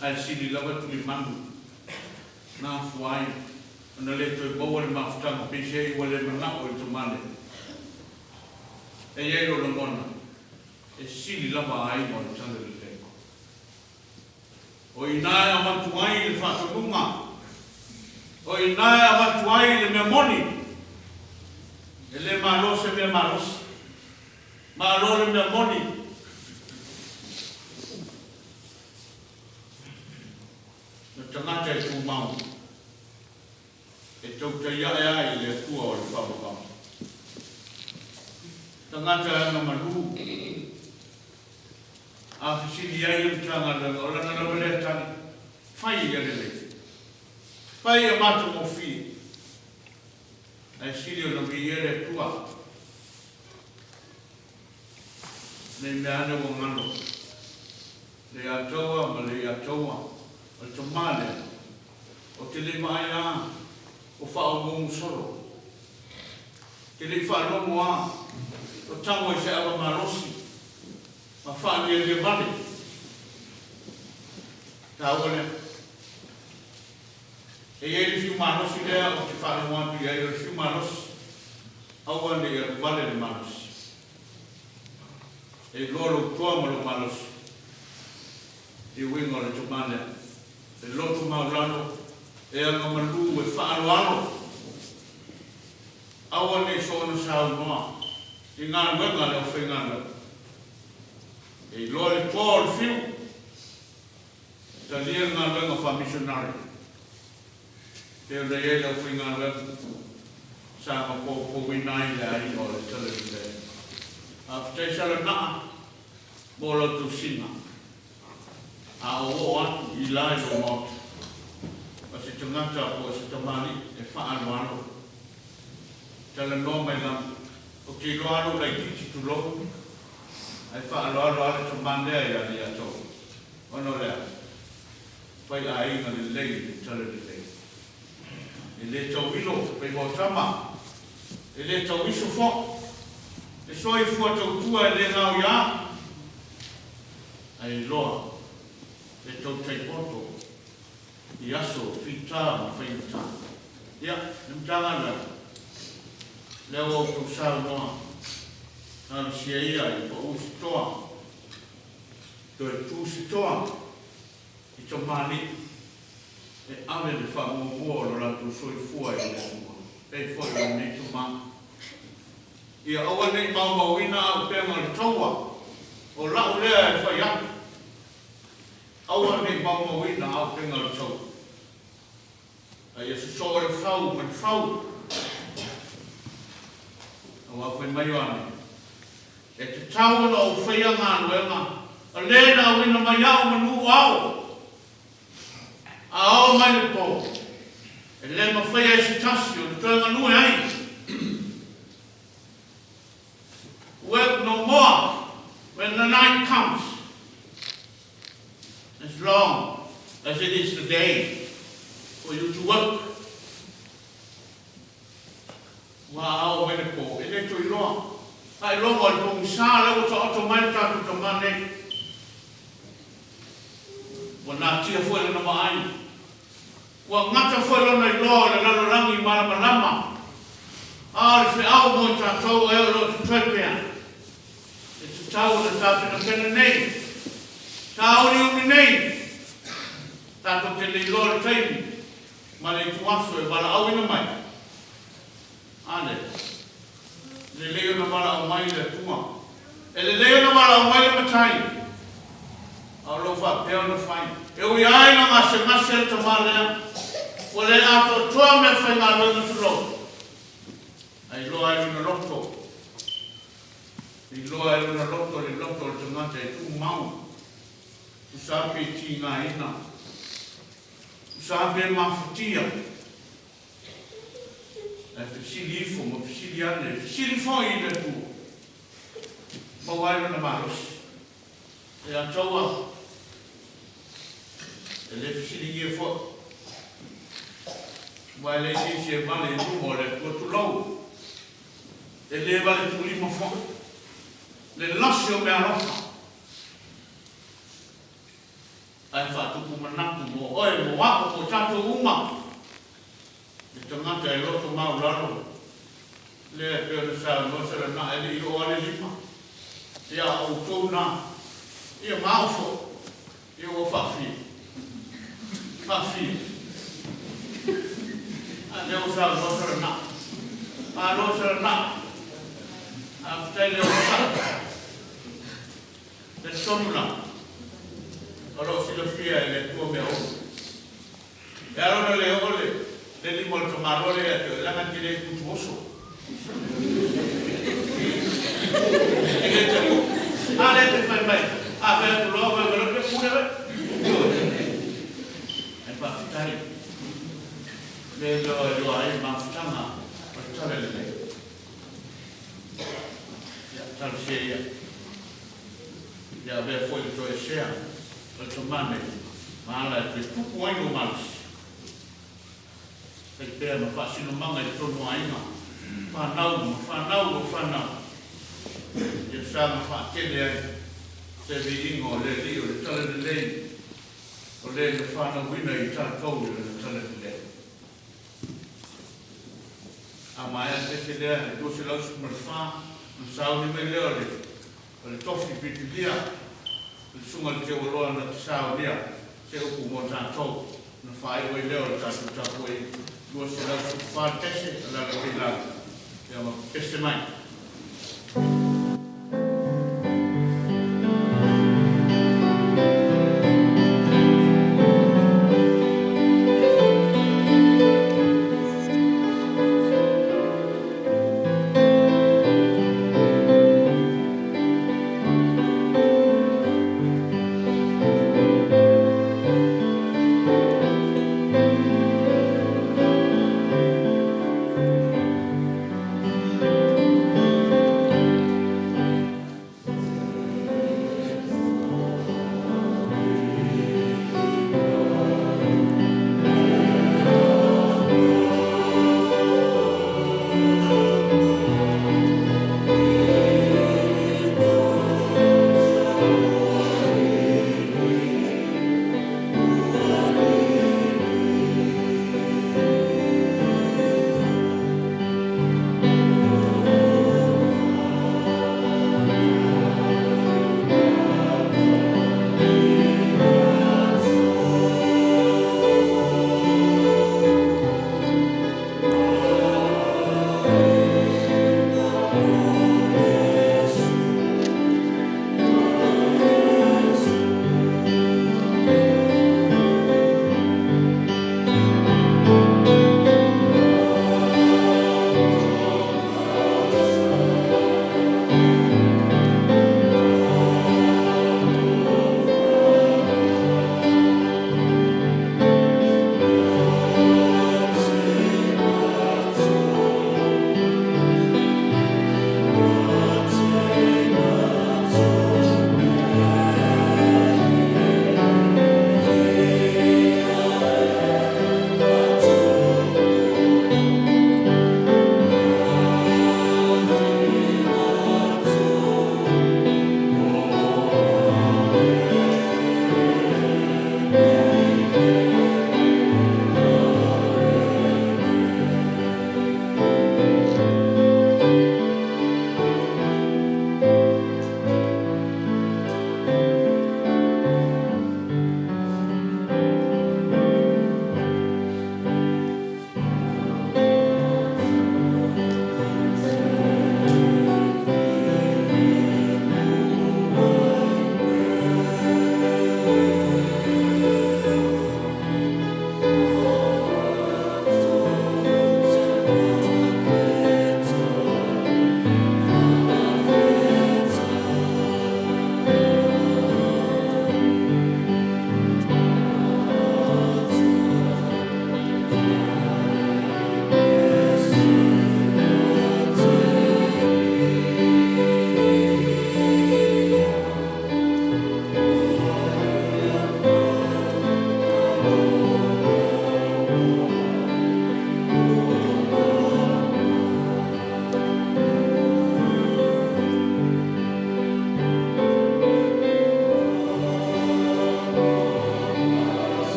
S1: Ai sili lawa tuli mangu. Nā fuai. Ana le toi baua le mawhitanga pese i wale manao i tamale. E eiro la mona. E sili lawa ai mo le tanga le teko. O inae amatuai le whatonunga. O inae amatuai le memoni. E le maros e me maros. Maro le memoni. Na tangata e tu mau. E tau te ia e ai le kua o le whapakam. Tangata e nga maru. A whisiri ai le tanga le o lana la wale tani. Whai i ale le. Whai e mata mo whi. Ai siri o na mi ere tua. Nei me ane o ngano. Leiataua ma Leiataua. O te male. O te le mai a. O whao ngongu soro. Te le whanongo a. O tango i se awa marosi. Ma whaani e le vale. Tā ole. E le fiu marosi lea o te whanongo atu i e le fiu marosi. Aua ne e vale le marosi. E loro toa ma lo marosi. E wingo le tumane. E lotu maulano. E anga malu e whaanoano. Aua ne soona sao noa. I ngā wenga leo whaingana. E loa le toa o le fiu. Ta lia ngā wenga wha missionary. Te le e leo whaingana wenga. Sa ma po winai le ai o le tele le. A whtei sara naa. Mo lo tu singa. A o atu i lai o motu. Se te ngata o se tamani e whaanoano. Tala no mai lam. O te loano lai titi tu lo. ai whaaloalo ale to mandea ia Leiataua. Ono lea. Pai a inga le lei, le tale le lei. E le tau ilo, pai mo tama. E le tau iso fo. E soi fua tau tua e le ngau ia. Ai loa. Le tau taipoto. I aso, fita, ma whainta. Ia, le mtanga lea. Lea o tau sao noa. Nā sia ia i pa usi toa. Toi tūsi toa. I tō mani. E ame le whaamua lo Latu soi fua i le mua. E fua i nei tō mā. Ia awa nei maumauina au penga le taua. O lau lea e whai ame. Awa nei maumauina au penga le taua. Ia so le whau, man whau. Awa whai mai ane. E te taua o whaia ngā nuenga. A lena wina mai au manu au. A ao mai le po. E le ma whaia e si tasi o te toenga nui ai. Work no more when the night comes. As long as it is the day for you to work. Wa ao mai le po. E le to i loa. Ai longo al pong sa le o to auto mai ta to mane. Wa na tia foi na mai. Wa ngata foi lo nei lo le lalo langi mala lama. Ah se au mo ta to e lo to trepia. It's a tau le ta pe na nei. Tau ni nei. Ta to te le lo tai. Ma le tuaso e bala au ina mai. Ale. Le leo na mala o mai le tua. E le leo na mala o mai le matai. Au lo fa peo na fai. E ui ai na ngase te malea. O le ato tua me fai ngā roi na tulo. Ai loa ai na loto. I loa ai na loto le te ngata e tu mau. Usape ti ngā ina. Usape mawhatia. E whisili ifo, ma whisili ane, whisili fo i le tu. Ma wairo na maros. E ataua. E le whisili i e fo. Wa le si e vale i tumo le tu lau. E le vale tu lima fo. Le lasio me arofa. Ai whatuku manatu mo oe mo wako mo tato uma. E tangata e loto mau laro. Le peo na sa nosera na Eliu o ale lima. Ia au tou na. Ia maufo. Ia o whawhi. Whawhi. A leo sa nosera na. A nosera na. A whtai leo sa. Le sonuna. Alo si lo fia e le tuo mea o. E alona le ole. Le limo le tomarole e te langa tine kutu oso. E le te mu. A le te fai mai. A vea tu loa vea vea pune ve. E pa fitari. Le loa e ma fitanga. Pa tale le le. Ia tal se ia. Ia vea foi le to e sea. Le tomane. Ma ala e te pupu ai no malis. E pēr ma whasino manga i tono ainga. Whanau. E sāma whaatene ai. Te vi ingo le li o le tala le lei. O le whanau wina i tātou o le tala le lei. A mai a te se lea, e dose lau su marwha. Na sauni me leo le. O le tofi piti lia. Le sunga le te oroa na te sao lia. Se upu mo tātou. Na whae oi leo le tātou e. Dua se lau su whātese, ala le te lau. Ia ma peste mai.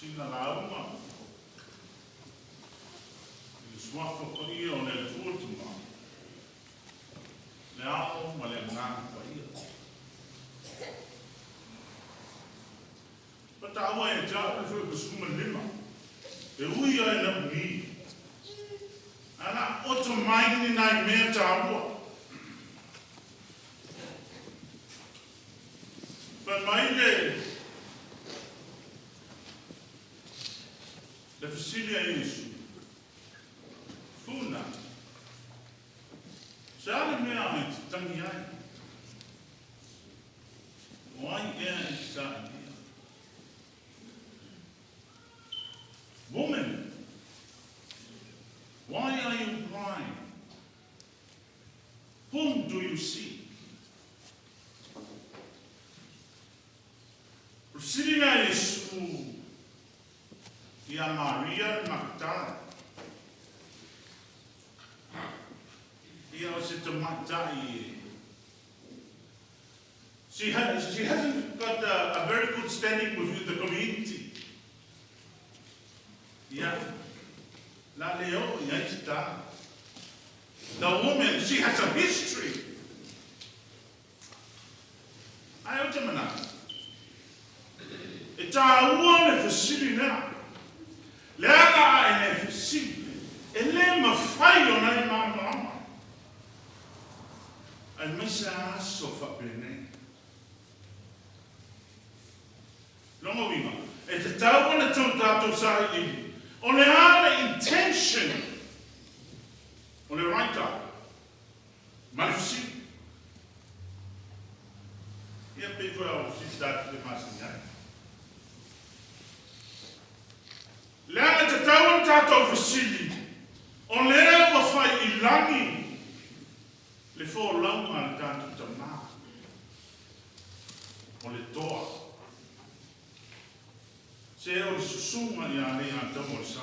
S3: Singa Laau ma. I swafo ko ia o le tuotu ma. Leao ma le ngāna ko ia. But I want to tell you the Sumu lima. The ui ai na mi. Ana oto mai ni nai mea tāua. But mai le fasilia Yesu. Funa. Se ale mea ai te tangi ai. O ai ea i sa ia. Woman, why are you crying? Whom do you seek? Proceeding Yesu, ia Maria Magdala. Ia o se te matai. She hasn't got a very good standing with the community. Yeah, la leo yaita. The woman, she has a history. I otamana. Ita one of sili na. Lela ene fisi. Ele mafayo na mama. Al mesa sofa bene. Longo vima. Ita tawo na tato sa ili. On the other intention, on the right side, magnifique. Il y a people aussi start the massing. Là, le tatou tatou facile. On les va faire ilani. Les faux langues en tant que tamar. On les tord. Se o Sumu ia le anta sa.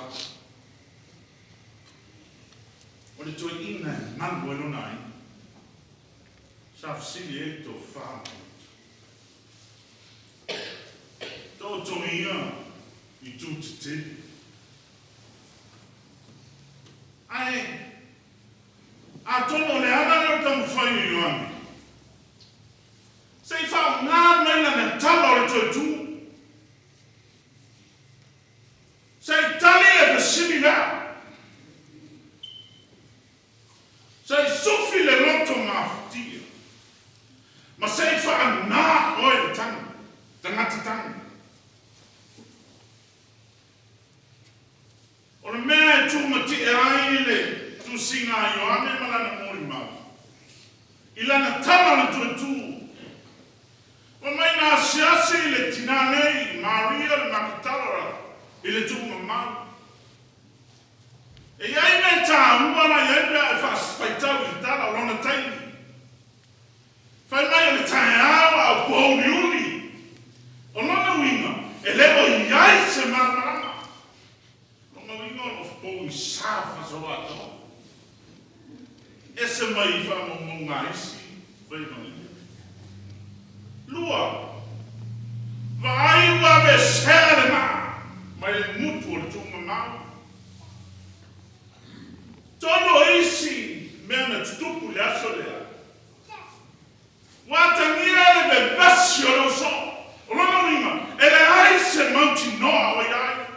S3: O le toi ina malu elo nai. Sa fsili e to fa. To ia I tu te. Ai a tono le ana no tam fai ioani. Sei fa nga mai na talo le tu. Sei tali e vasili la. Sei sufi le loto maftia. Ma sei fa na oi tang. Tangata tang. O le mea tu mati e ai le tu singa ioane malana mori mau. Ilana tala le tu. O mai na siasi le tinanei Maria le Magdala. Il tu mamma. E ai meta una yenda fas faitau il tala lona tai. Fai mai le taia o boniuli. O lona winga. E levo iai se mamma. Lona winga of boni safa so ato. Esse mai fa mo mais. Vai não. Lua. Vai wa beserma. Mas ele muito o tu mamau. Todo esse mena tudo lhe asolea. Watania de basio no so. Olha minha, ele ai se mantino ao ai.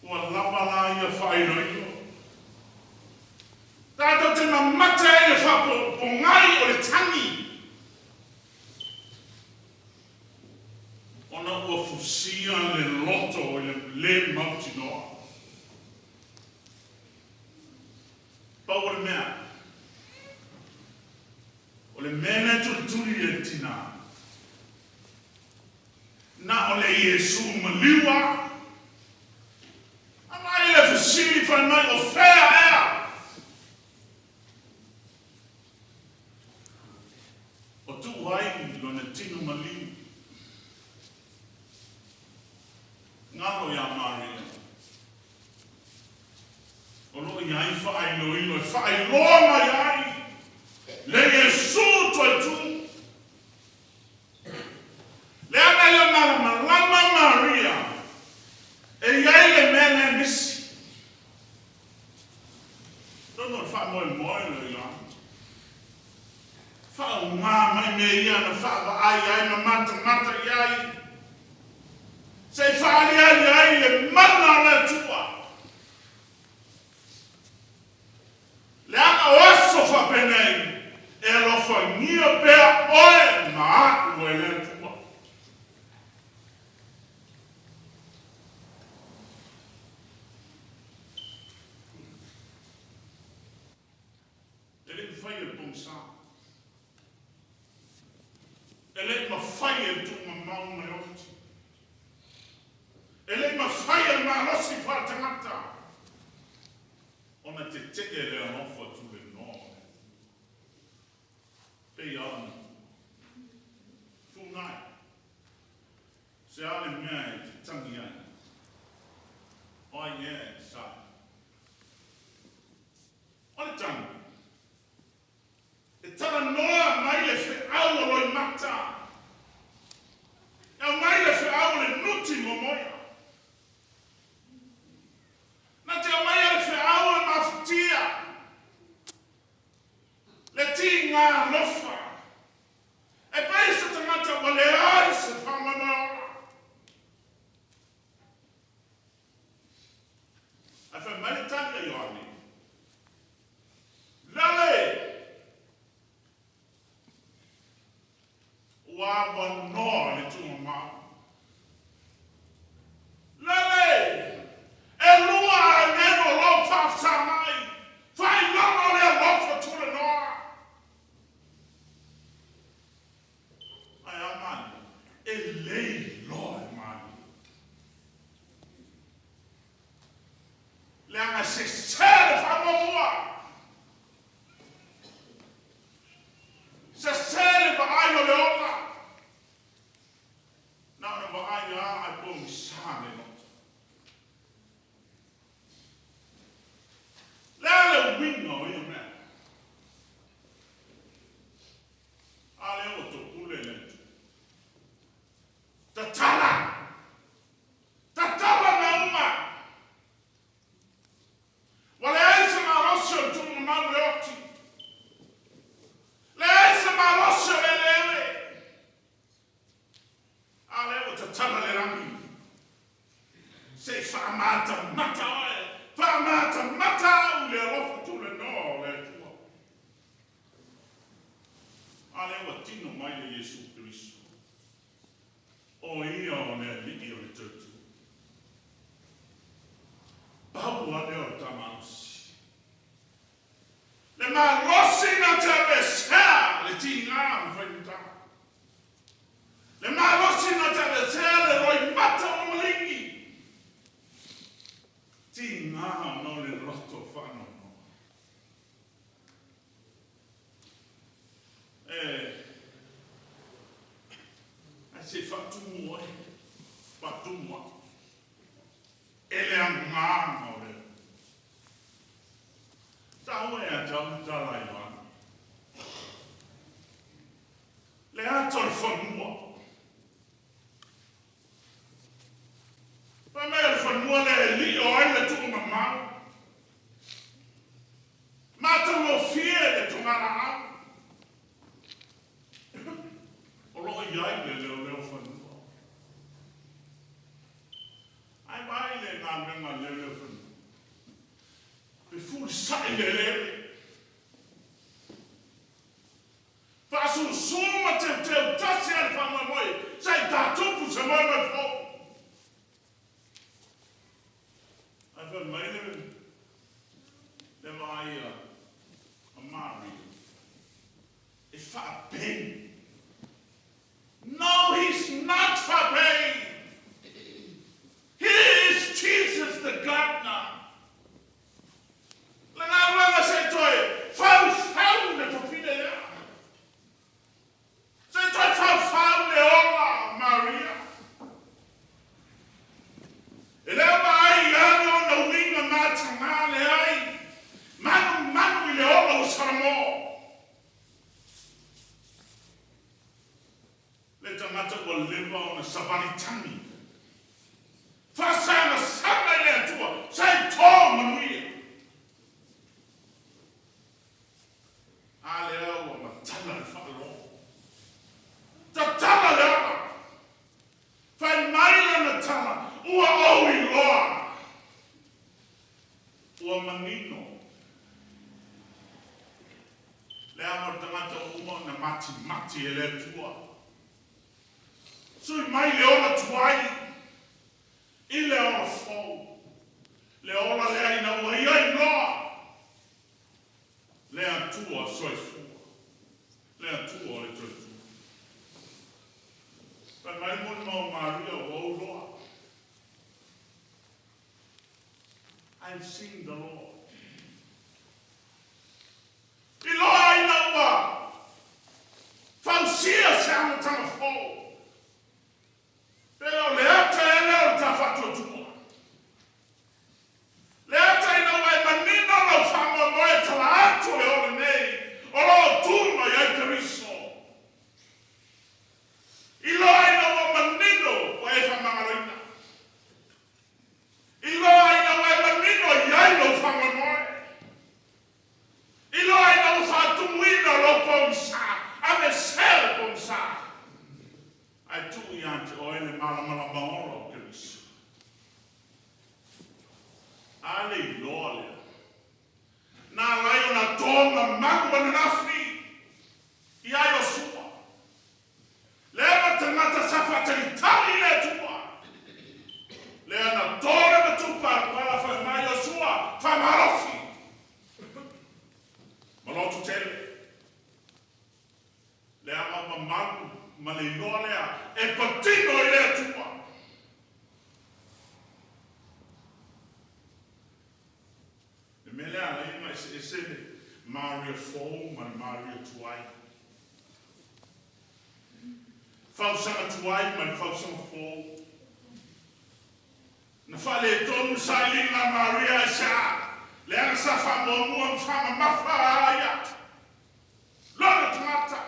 S3: O lava lá ia fai no. Tato te na mata ele fa pongai o le tangi. Ona o fusia le loto le mantino. Paula mea. O le mena tuli e tina. Na o le Yesu maliwa. Ama ele fusili fa mai o fea ea. O tu wai lo ne tino maliwa. Ngalo ya Maria. O lo iai fai lo ilo fai lo mai. Le Yesu tu tu. Le ana la mama ai mata iai. Se whaare ai le mana le tua. Le ana o aso whapenei, e lofa ngia pea oe ma aku e le tua. Ele whai e pongsa. Ele ma whai e tu ma mau me oti. Ele ma whai e ma rosi whatangata. Ona te teke le anofa tu le no. Pei anu. Funai. Se ale mea e te tangi ai. Oi e sa. Ole tangi. E tara noa mai le fe au roi mata. E mai le fe au le nuti momoia. Na te mai le fe au le mafutia. Le ti ngā lofa. E pai se tangata wale ai se whamanoa. A fe mai le tanga i oani. Lale! Wa bono le tu ma. Lale! E lua ne no lo fa samai. Fai no le lo fa tu le no. Ai aman. E lei lo man. Le anga se sere fa moa. Se sere ba ai lo le ola. Na ba ai a bom sane no. Lele wingo i me. Ale o to pule le. Tatala. Tatala na uma. Wale ese ma rosio tu ma leoti. Le ese ma rosio le lele. Ale o tatala le rami. Se fa mata oe. Fa mata le rofa tu le no le tua. Ale o tino mai le Jesu Cristo. O ia o ne liki o le tutu. Paula le o tamausi. Le ma rossi na te besea le ti ngā mwhaita. Le ma rossi na te besea le roi mata o malingi. Ti ngā no le roto whano no. Se whatumua e. Whatumua. Ele a ngā no le. Tau e a tau tala i wana. Le ato le whanua. Pa mea le whanua le li o ai le tuku mamau. Mata mo fie le tungara au. O loo iai le leo whanua. Ai mai le ngā menga leo whanua. Pe furi sai le leo. Pasu suma te tasi al pa Moimoi. Sai tātupu se Moimoi fo. Ai wha mai le mai a Mari. E wha pei. No, he's not for pain. He is Jesus the gardener. Le nā ranga se toi, fau le topine lea. Se toi fau le ola, Maria. E lea mai ano na winga mātanga le ai. Manu i le ola o Samoa. Le tamata ua lewa o na savanitangi. Whasanga sanga le atua, sai tō manuia. A le au a matala le whaalo. Ta Ua au I loa. Ua manino. Lea mo tangata uma na mati ele tua. Sui mai le ona tuai. I le ona fau. Le ona lea ina ua ia I loa. Lea tua soi fua. Lea tua le toi tua. Pai mai mo mau Maria o au loa. I've seen the Lord. I loa ina ua. Fausia se amo tanga fau. Pero leata e leo ta fatua tua. Leata ina ua e manino lo famo moe tala atu e ole nei. Olo tuma ya Keriso. I loa ina ua manino o e whamangaloina. I loa ina ua e manino iai lo famo moe. I loa ina ua whatumuina lo ponsa. Ame sel ponsa. Ai tu I ante o ele malamala maora o Keriso. Ale I loa lea. Nā lai o na tonga mangu na nafi. I ai o sua. Lea tangata sapatari tali le tua. Lea na tore na tupa para whai mai o sua. Whamarofi. Malotu tele. Lea ma mangu ma le loa lea. E patino I le tua. E me lea la ima e sene Maria Fou ma Maria Tuai. Fausanga tuai ma fausanga fou. Na fale tonu sa linga Maria sa. Le ana sa famomu fama mafaya. Lona tomata.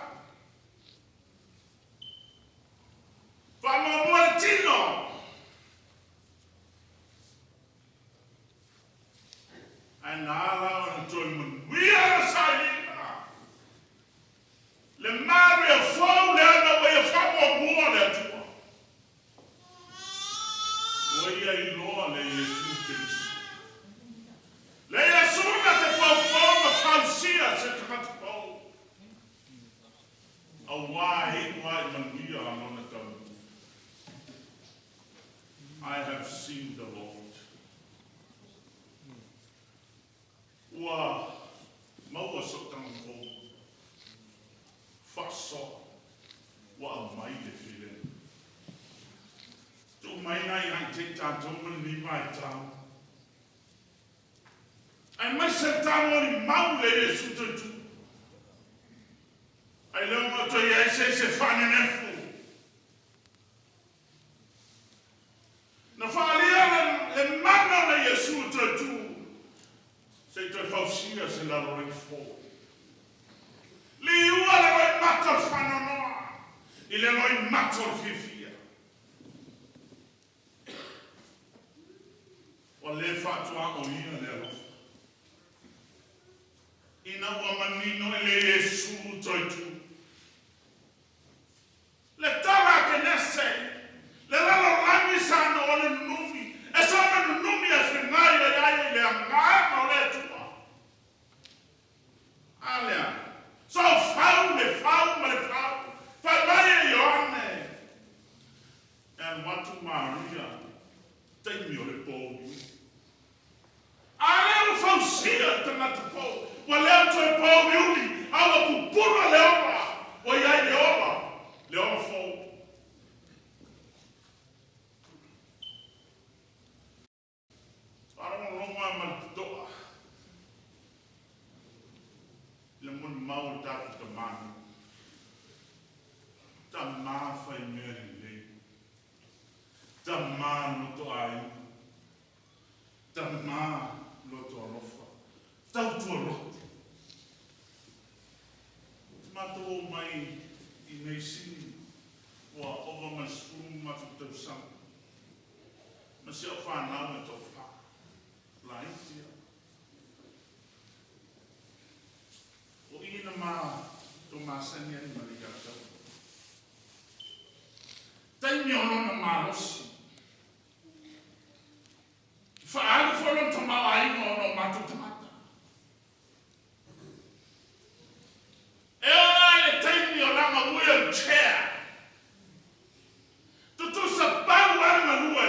S3: Famomu tino. Anala on toimun. We are sa linga. Le Maria fou le ana we famomu le tua. Oia I loa le Yesu Cristo. Le Yesu na te pau ma fausia se te matapau. A wai manuia anona tau. I have seen the Lord. Ua maua sotang pau. Faso. Wa mai le file. Tu mai nai hang te tātou mani mai tau. Ai mai se tau ni mau le Yesu tu. Ai leo mo to ia se fane nefu. Na falia le mana le Yesu tu. Se te fausia se la roi fo. Li ua le roi mato whanonoa. I le roi mato fifia. O le fatua o ina le alofa. Ina ua manino e le Yesu toitu. Le tala ke nese. Le lalo rangi sano o le numi. E sa me numi e whengai o iai le angai ma o le tua. Alea. So fau ma le fau. Fai mai e Ioane. E watu Maria. Teimi o le pōmi. Alea fausia tangata pō. Wa leo toi pōmi uni. Awa pupura le ola. O iai le ola. Le ola fō. Parang longa maltoa. Le mun mau tatu tamani. Tamā fai meri le. Tamā loto ai. Tamā loto alofa. Tau tua roto. Mato mai I nei sini. Wa ova mai spuru matu tau sang. Ma se o whanau me tau wha. Laitia. O ina mā tō māsani ani marikatau. Taimi ono na mārosi. Whaalu wholon tamau ai no matu tamata. E ona le taimi o lama wheelchair. Tutu sa pau anga lue.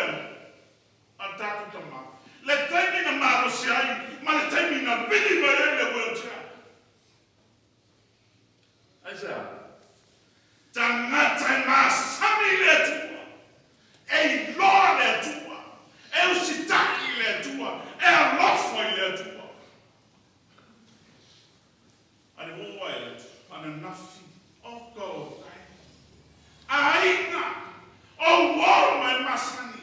S3: A tatu tamau. Le taimi na maro si ai, ma le taimi na bili mai le wheelchair. Aisa. Tangata masami le tua. E loa le tua. E usitaki le tua. E alofo le tua. Ane mua le tua. Ane nafi. Oko. Aina. O woro mai masani.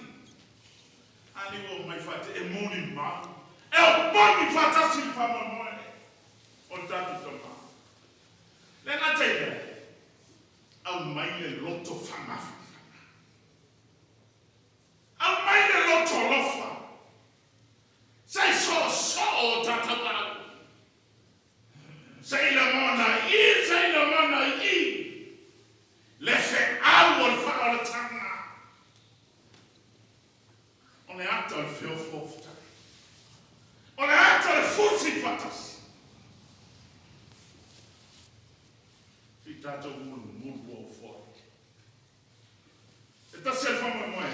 S3: Ane wo mai fate e muni ma. E o boni fata silpa momoe. O tatu toma. Le na teiga. Au mai le loto whanafi. Au mai le loto lofa. Sei so o tatabau. Sei la mona i. Le fe au o fa o tanga. On est apte à le faire fofta. On est apte à le fusi fatas. Tato mulu fo. E ta se fa mo e.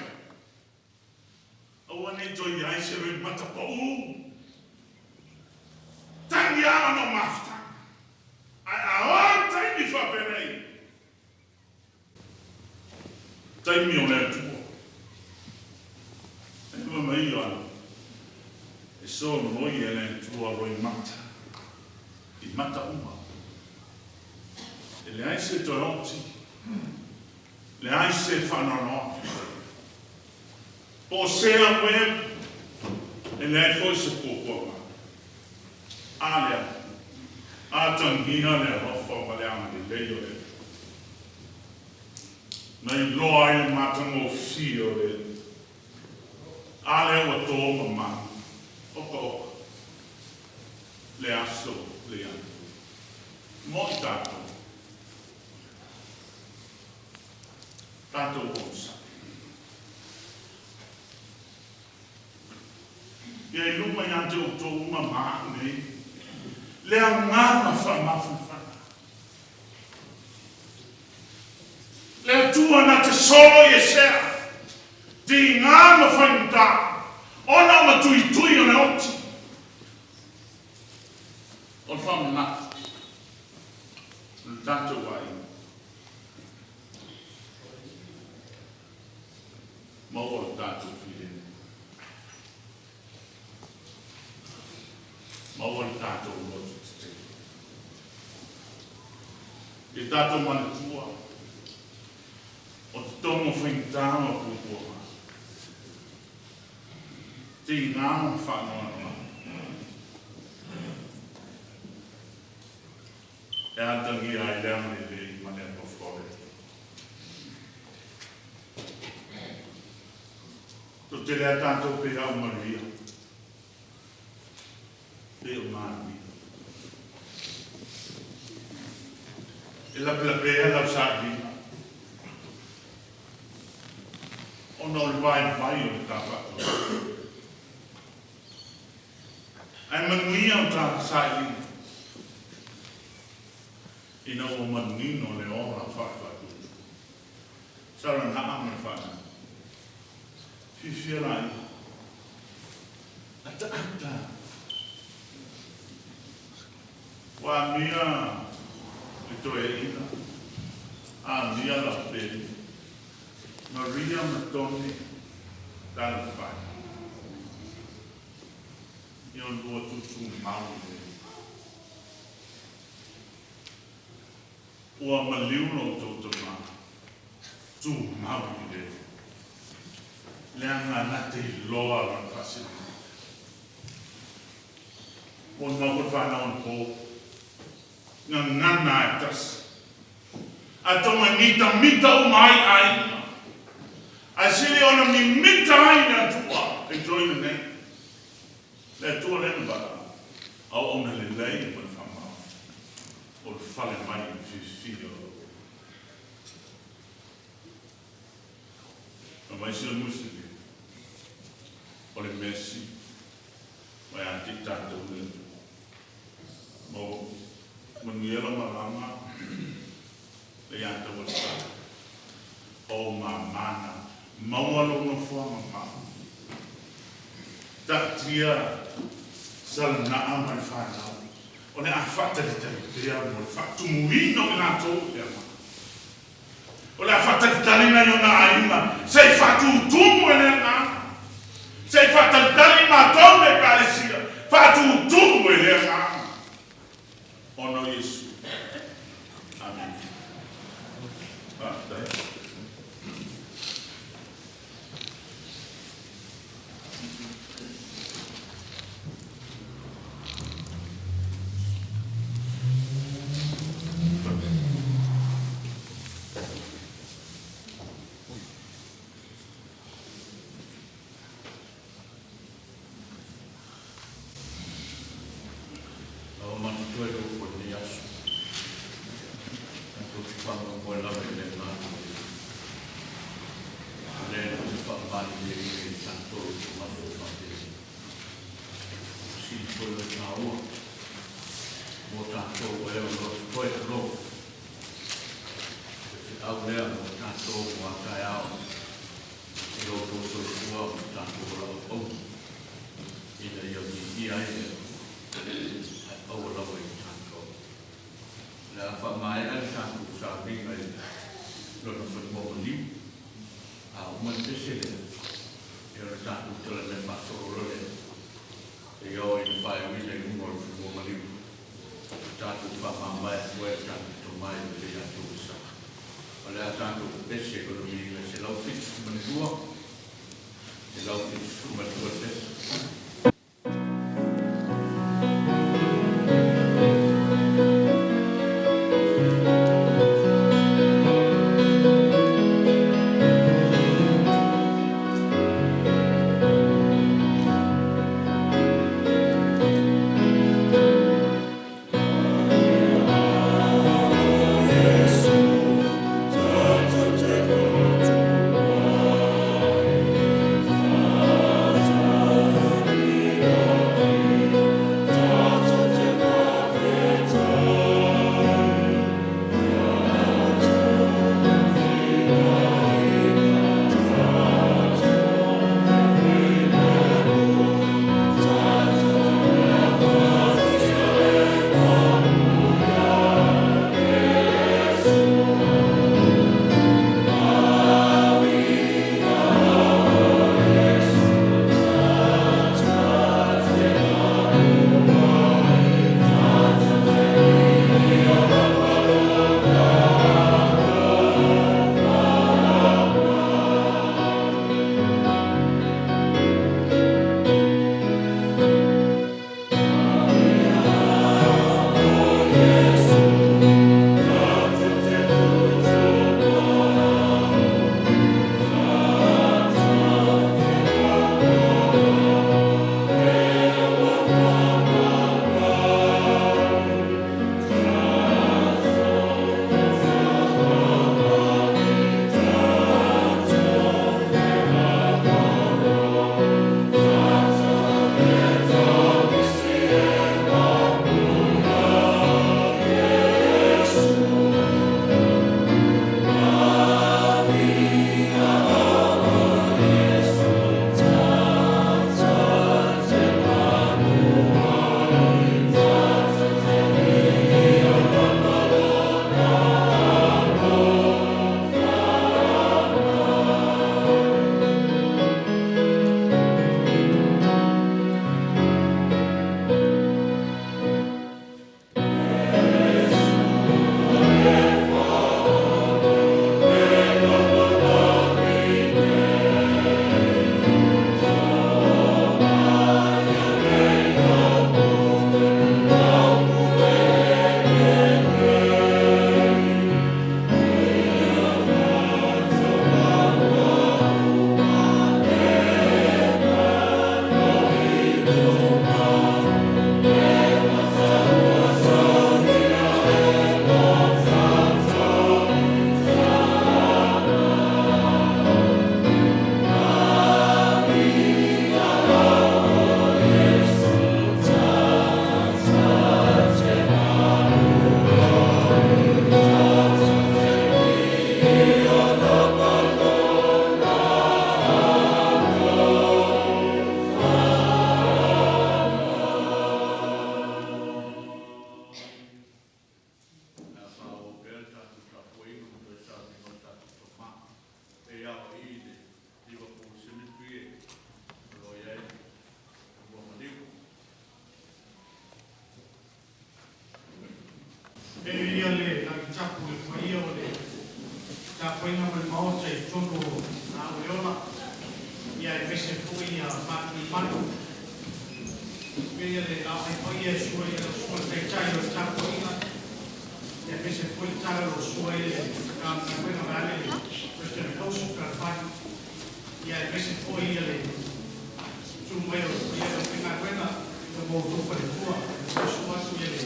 S3: O ane joy ai se re mata po. Tangi no mafta. A tangi fa penei. Tangi o le tuo. E mo mai yo. E so no ye le tuo roi mata. I mata uma. Le ai se toroti, le ai se fanano. O se a web, e le ai foi se poco. Alia, a tanghina le rofa valiama di leio le. Nei loa il matamo fio le. Alia o toma ma. Opo. Le asso, le ai. Moltato. Tanto bonsa. E ai luma yante o to uma maane. Le angama fa mafufa. Le tua na te solo e sea. Di ngama fa nta. Ona ma tui o ne oti. O fa na. Tanto vai. Mo tato file. Mo tato lo tutte. E tato man tua. O tomo fintano pupo. Ti ngam fa no. E antangi ai lemne le mane po fore. Tutte le tanto per a Maria. E umani. E la plebea la saggi. O non vai o tapato. E manuia o ta saggi. E non o manino le ora fa tutto. Sarà una ama fa. Fifielai. Ata. Wa mia itoeina. A mia la peli. Maria Matoni dal fai. Io lo tutto maule. O Maliu no tutto ma. Tu maule. Le angana te loa lan fasil. On ma vana on po. Ngana tas. Atoma mita mai ai. Asili ona mi mita ai na tua. Enjoy the name. Le tua le ba. Au ona le lei per fama. O fale mai figlio. Ma se muslim. O o le mesi, mai ati tātou le tu. Mo, manuela malama, Leiataua sa, o mamana, maualo no fua mamama. Tatia, salana mai whanau. O ne a whataritari pia mo le whatumuino i ngā tō ia ma. O le a whataritari na i o nā ainga, sei whatutumu e le ngā. Sei whataritari ma tōne Ekalesia, whatutumu e le ngā. Ono Yesu. Amen. Pastor.
S7: pese fui matu manu. Ia le Laau ai poi e sua ia sua te chai o tapo ina. Ia pese fui tara lo sua ia ka kuena vale Christian Post ka fai. Ia pese fui ia le Sumu ia o pina kuena o mo tu pa le tua. Sua su ia le.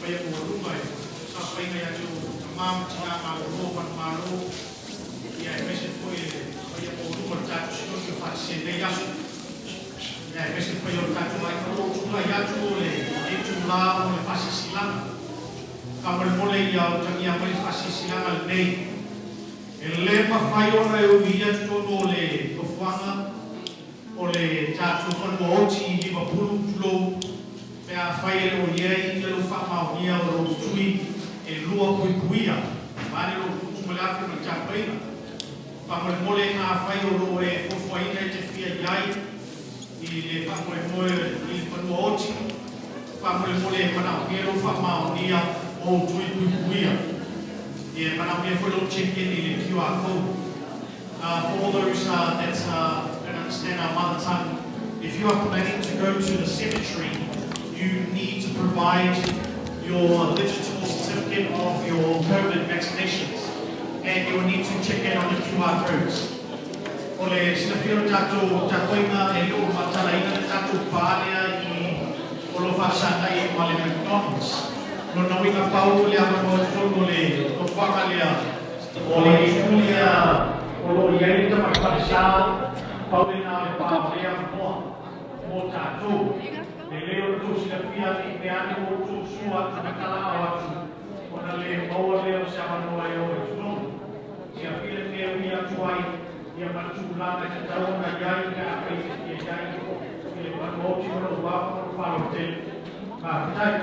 S7: Pai o rumba e sa pai ia tu mam tina ma ro pa ma ro. Ia pese fui pai o rumba tapo sua que faz se de ia Pese foi o tato mai o tula ia tu le e tu Laau le fasi silanga. Ka mole ia o tangia mai fasi silanga nei. E le pa fai ona e via tu no le to fuanga o le tato kon mo oti Liverpool tulo pe a fai le o ye i le fa ma o ia o tui e lua kuikuia. Vale lo tu le afi no tapaina. Pa mole a fai o ro e fo foi te fia iai i le Moimoi i whanua oti, Moimoi e whanau ngero whamaunia o tui kuikuia. E whanau ngero whanau check-in i le QR code. For all those that don't understand our mother tongue, if you are planning to go to the cemetery, you need to provide your digital certificate of your COVID vaccinations, and you will need to check in on the QR codes. Ole sinafiro tato takoina Eliu matalaina tato Paula i olo fasana i male Metotisi. No nawinga Paula le ama no le to pakalia ole Julia olo yeri ta makpasa Paula na le Paula mo tato le leo to sinafia i me ani mo to sua takala awatu ona le mo le o sama no ai o no sinafia le ia tuai ia matula na tau na yai ka pe ia yai ile pa mo ti no wa pa hotel ka tai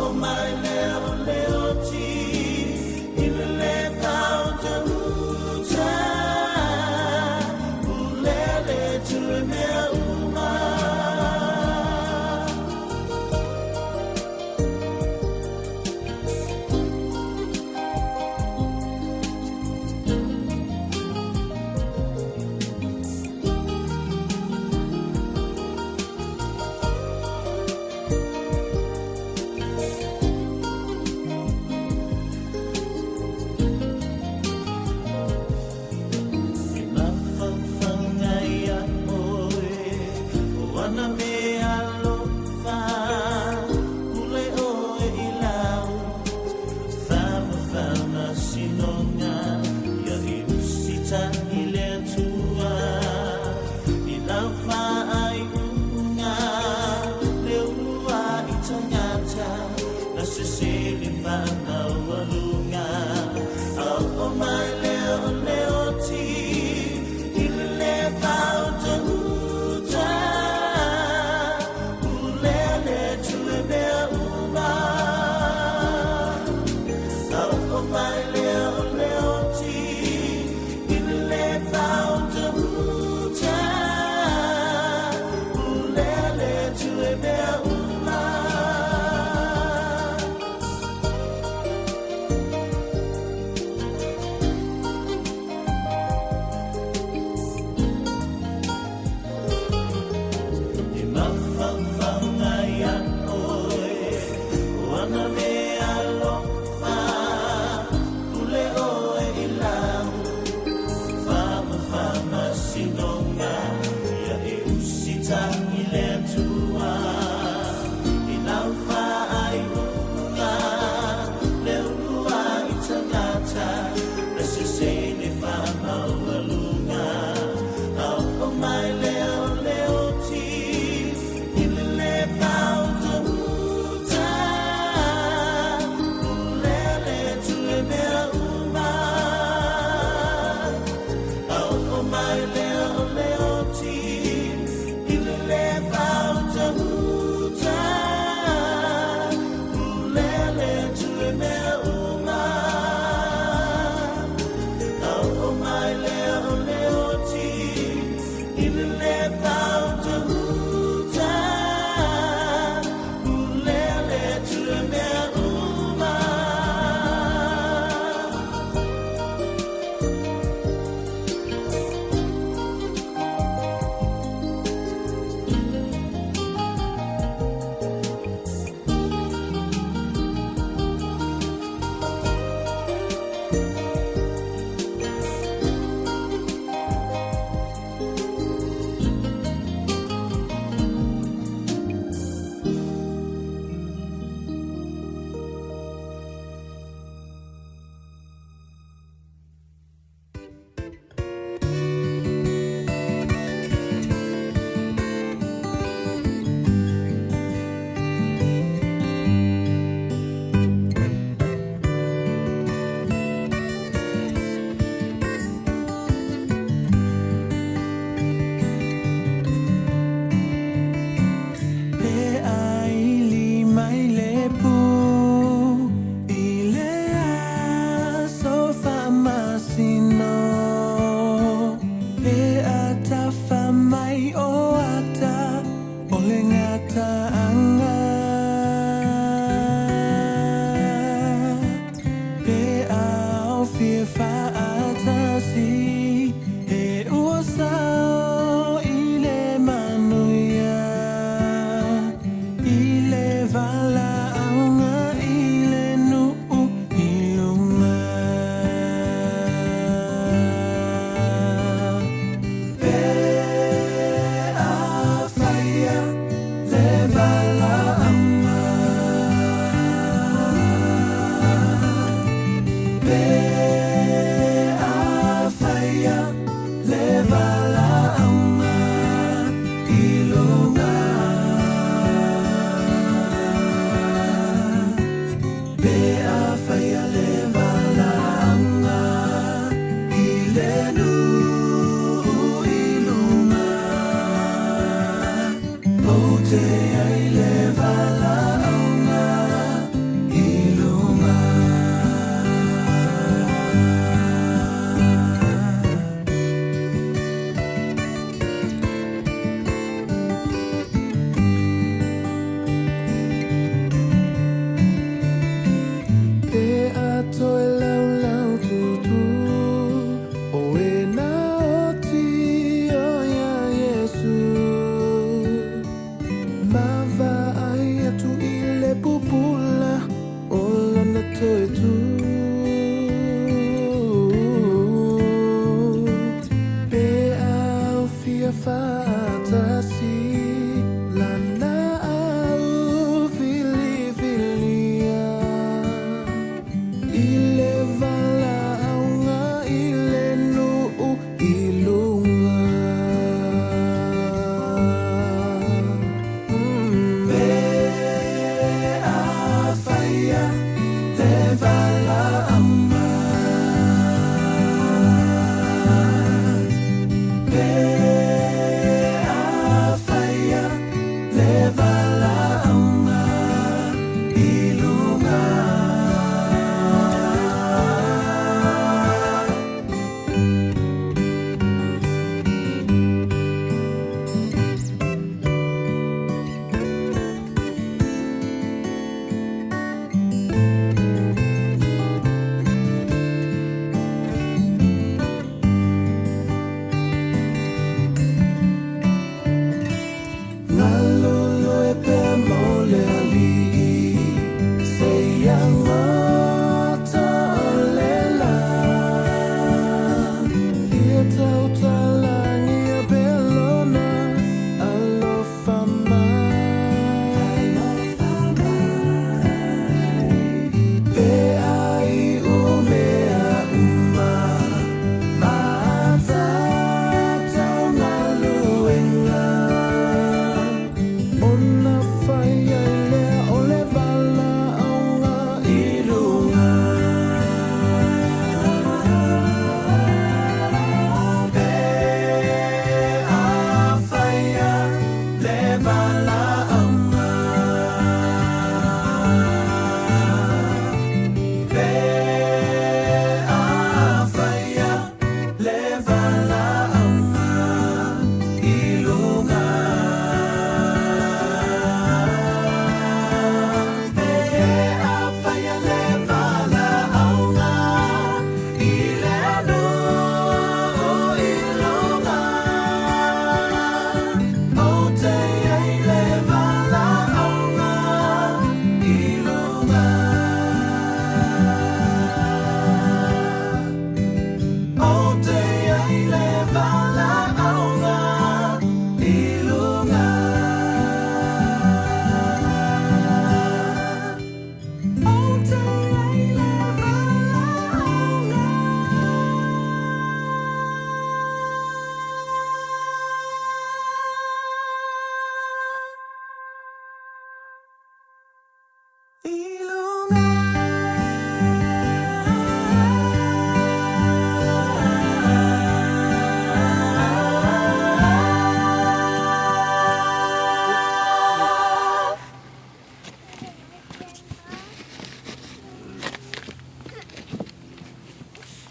S8: Oh, my little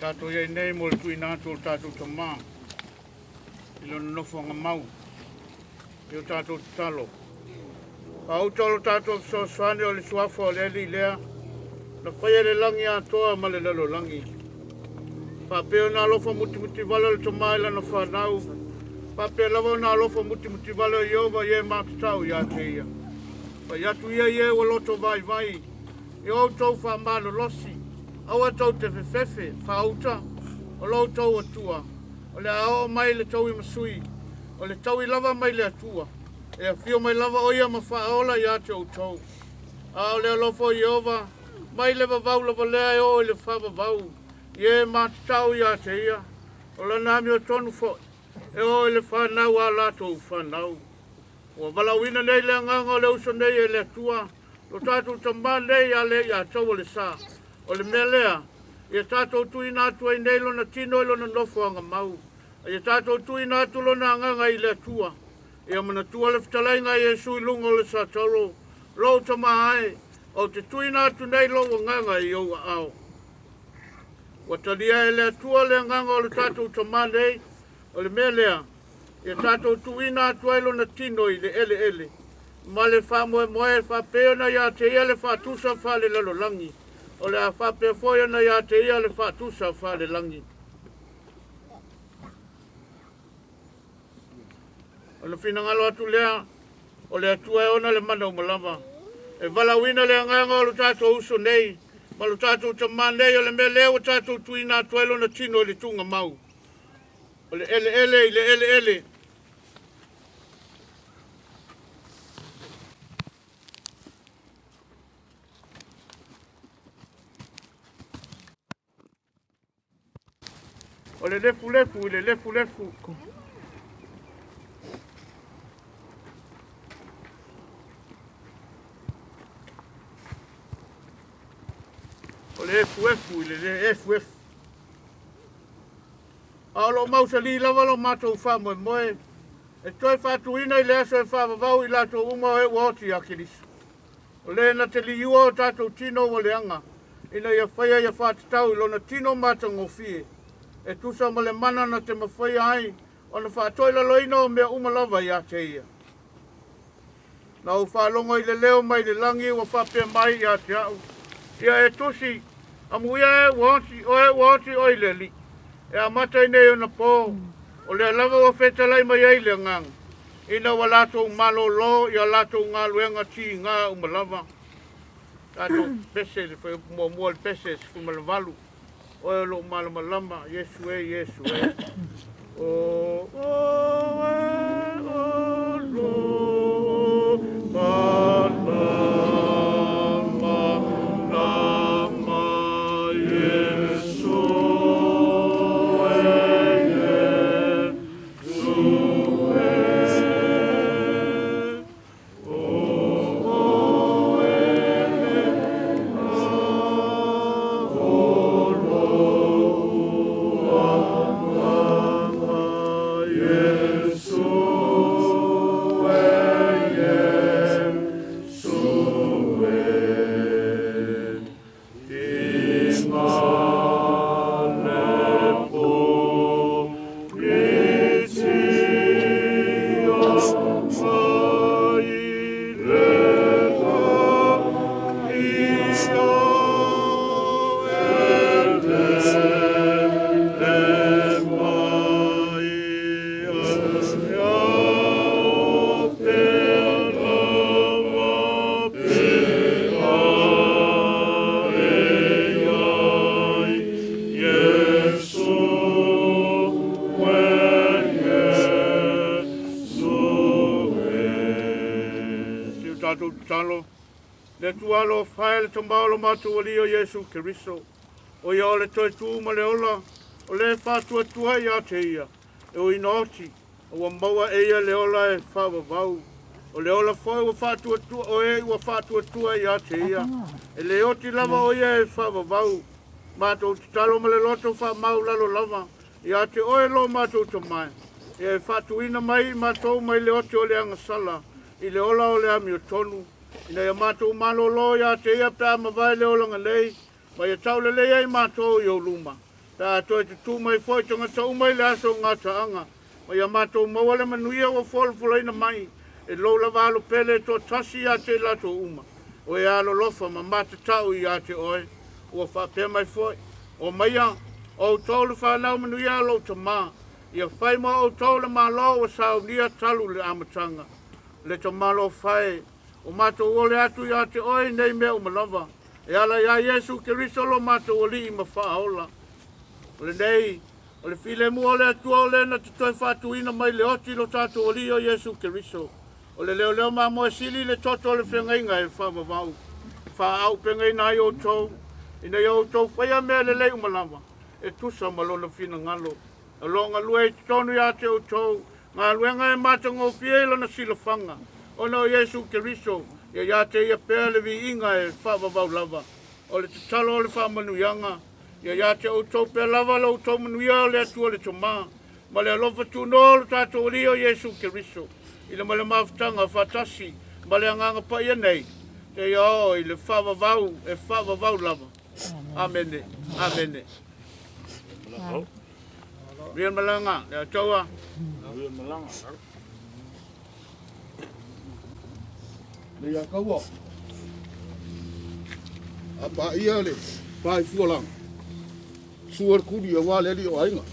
S1: Tātou iei nei mo le tui nātou tātou ta mā. I lona nofo ngā mau. I o tātou te talo. Pa au talo tātou soaswane o le suafo o le eli lea. Na whaia le langi a toa ma le lalo langi. Pa peo nā lofa muti wala le tomai lana whanau. Pa peo lava nā lofa muti wala i ova i e mākatau i a te ia. Pai atu ia ua loto vai. I o tau wha malo losi. Aua tau te whewhewe, whauta. O lo tau atua. O le ao mai le tau I masui. O le tau I lava mai le atua. E a fio mai lava oia ma whaola I ate o tau. A o le alofo Iova. Mai le vavau lava lea o le whavavau. Ie mātitau I ate ia. O la nami o tonu fo. E o le whanau a lato whanau. O valawina nei le nganga o le uso nei e le atua. Lo tātou tamba nei a le ia tau o le sā. O le mea lea. Ia tātou tui nātua I nei lo na tino I lo na nofo anga mau. Ia tātou tui nātua lo na nganga I le atua. Ia mana tua le fitalai ngai Yesu I lungo le sā tauro. Lo tama ai. O te tui nātu nei lo wa nganga I o ao. Wa talia e le atua le nganga o le tātou tama nei. O le mea lea. Ia tātou tui nātua I lo na tino I le ele. Ma le wha moe wha peo na ia te ia le wha tusa wha le lalo langi. O le a wha peo foia na ia te ia le wha tusa wha le langi. O le whina ngalo atu lea, o le atua e ona le mana o malama. E valawina le nganga o le tātou uso nei, ma le tātou tama nei o le mea lea o tātou tui nā tuelo na tino o le tunga mau. O le ele, I le ele. O le lefu, le lefu. O le efu. Alo mausa li lava lo matou wha moe. E toi whatuina I le aso e whavavau I lato uma e woti a kilisi. O le na te li ua o tātou tino o le anga. Ina ia whaia ia whatatau I lo na tino mata ngofie. E tusa ma le mana na te mawhaia ai. O na whatoila loina o mea uma lava I a te ia. Na o whalongo I le leo mai le langi o whapea mai I a te au. Ia e tusi. Amuia e woti o I le li. E a mata I nei o na pō. O le lava o whetalai mai ai le ngang. Ina wa lato malo lo, ia lato ngā luenga ti ngā umalava. Tato pese, le mua le pese, fumalavalu. O e lo malo malama, Yesu e. O lo, malama, talo. Le tualo whae le tambao matu ali o Yesu Keriso. O ia o le toi tu ma le ola. O le whatua tua ia te ia. E o inoti. O maua e ia le ola e whawavau. O le ola whae o whatua tua. O e ua whatua tua ia te ia. E le oti lava o ia e whawavau. Mato te talo ma le loto wha mau lalo lava. Ia te oe lo mato te mai. E whatuina mai mato mai le oti o le angasala. I le ola o le ami o tonu. Ina ia mātou malolo ia te ia pēr mawai le olanga lei. Ma ia tau le lei ai mātou i o luma. Tā toi te tū mai fwoi tonga tau mai le aso ngā taanga. Ma ia mātou maua le manuia o wholfulaina mai. E lola walo pele to tasi ia te lato uma. O e alo lofa ma mata tau ia te oe. Ua whapea mai fwoi. O maia, o tau le whanau manuia alo ta mā. Ia whaima o tau le malo o sao nia talu le amatanga. Le ta malo whae. O mātou ole atu ia te oi nei mea umalava. E ala ia Yesu Keriso lo mātou oli I mawhaaola. O le nei, o le file mua o le atua o le na te toi whātuina mai le oti lo tātou oli o Yesu Keriso. O le leo leo mā moe sili le toto o le whengainga e whamavau. Whaau pengaina I o tau. Ina I o tau whaia mea le lei umalava. E tusa malona whina ngalo. A longa lue I tonu ia te o tau. Ngā luenga e mātango fielo na silafanga. O no Yesu Keriso. Ia te ia pēr le vi inga e whavavau lava. O le te talo o le whamanuianga. Ia te o tau pēr lava lo tau manuia o le atua le toma. Ma le alofa tu no lo tātou li o Yesu Keriso. I le male mawhtanga whatasi. Ma le anganga pa ia nei. Te ia o I le whavavau e whavavau lava. Amene. Amene. Rian malanga. Le ataua. Rian malanga.
S8: Leiataua. Apa ia le pai fualang. Suar kuri wa le o ainga.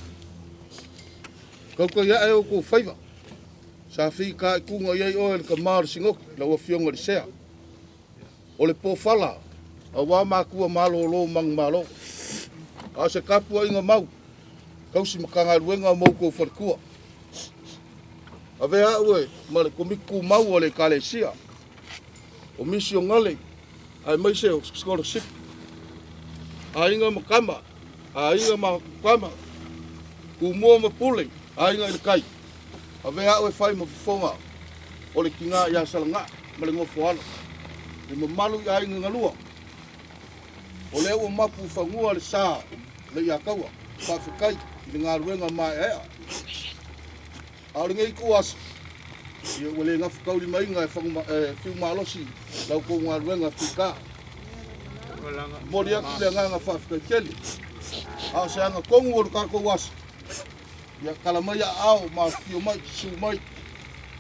S8: Kau ia e o ko faiva. Sa fi ka kunga ia o le kamar singok la wa fionga le sea. O le po fala. A wa ma kua malo lo mang malo. A se kapu inga mau. Kau si makanga luenga mo ko farkua. A vea ue ma le komiku mau o le Ekalesia. O misi o ngale, ai mai se o scholarship. A inga makama, a inga makama, ku mua mapule, a inga I kai. A vea ue whai mafifonga, o le kinga ia salanga, ma le ngofo ala. I mamalu I a inga ngalua. O le ua mapu whangua le saa, le Leiataua, whawhikai, I le ngā ruenga mai ea. A ringa I kuasa. Ia wale ngā whakauri mainga e whiu malosi lau ko ngā ruenga whika. Mori aki le ngā whawhikai keli. A se anga kongu o kako wasa. Ia kalamai a ao ma whio mai, su mai.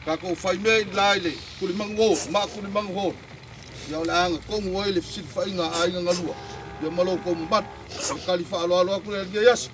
S8: Kako whai mei laile, kuri mangu o, ma kuri mangu ho. Ia ole anga kongu o ele fsit whainga a inga ngalua. Ia malo ko mbat, kali wha alo alo aku le lia yasi.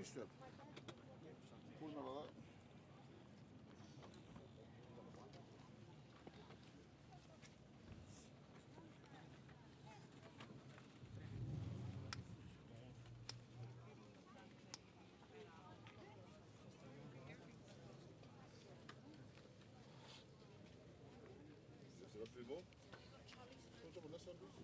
S8: Green strap. Pull another out. Is it up to more? Don't jump on this side, please.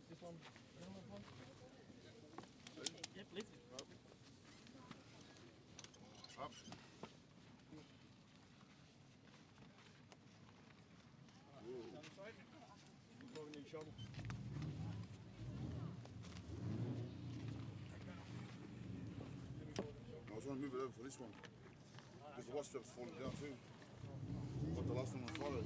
S8: This one? Yep, lift it. Up. Down the side. Going in your shoulder. I was going to move it over for this one. Because the wash strap's falling down too. But the last one was followed.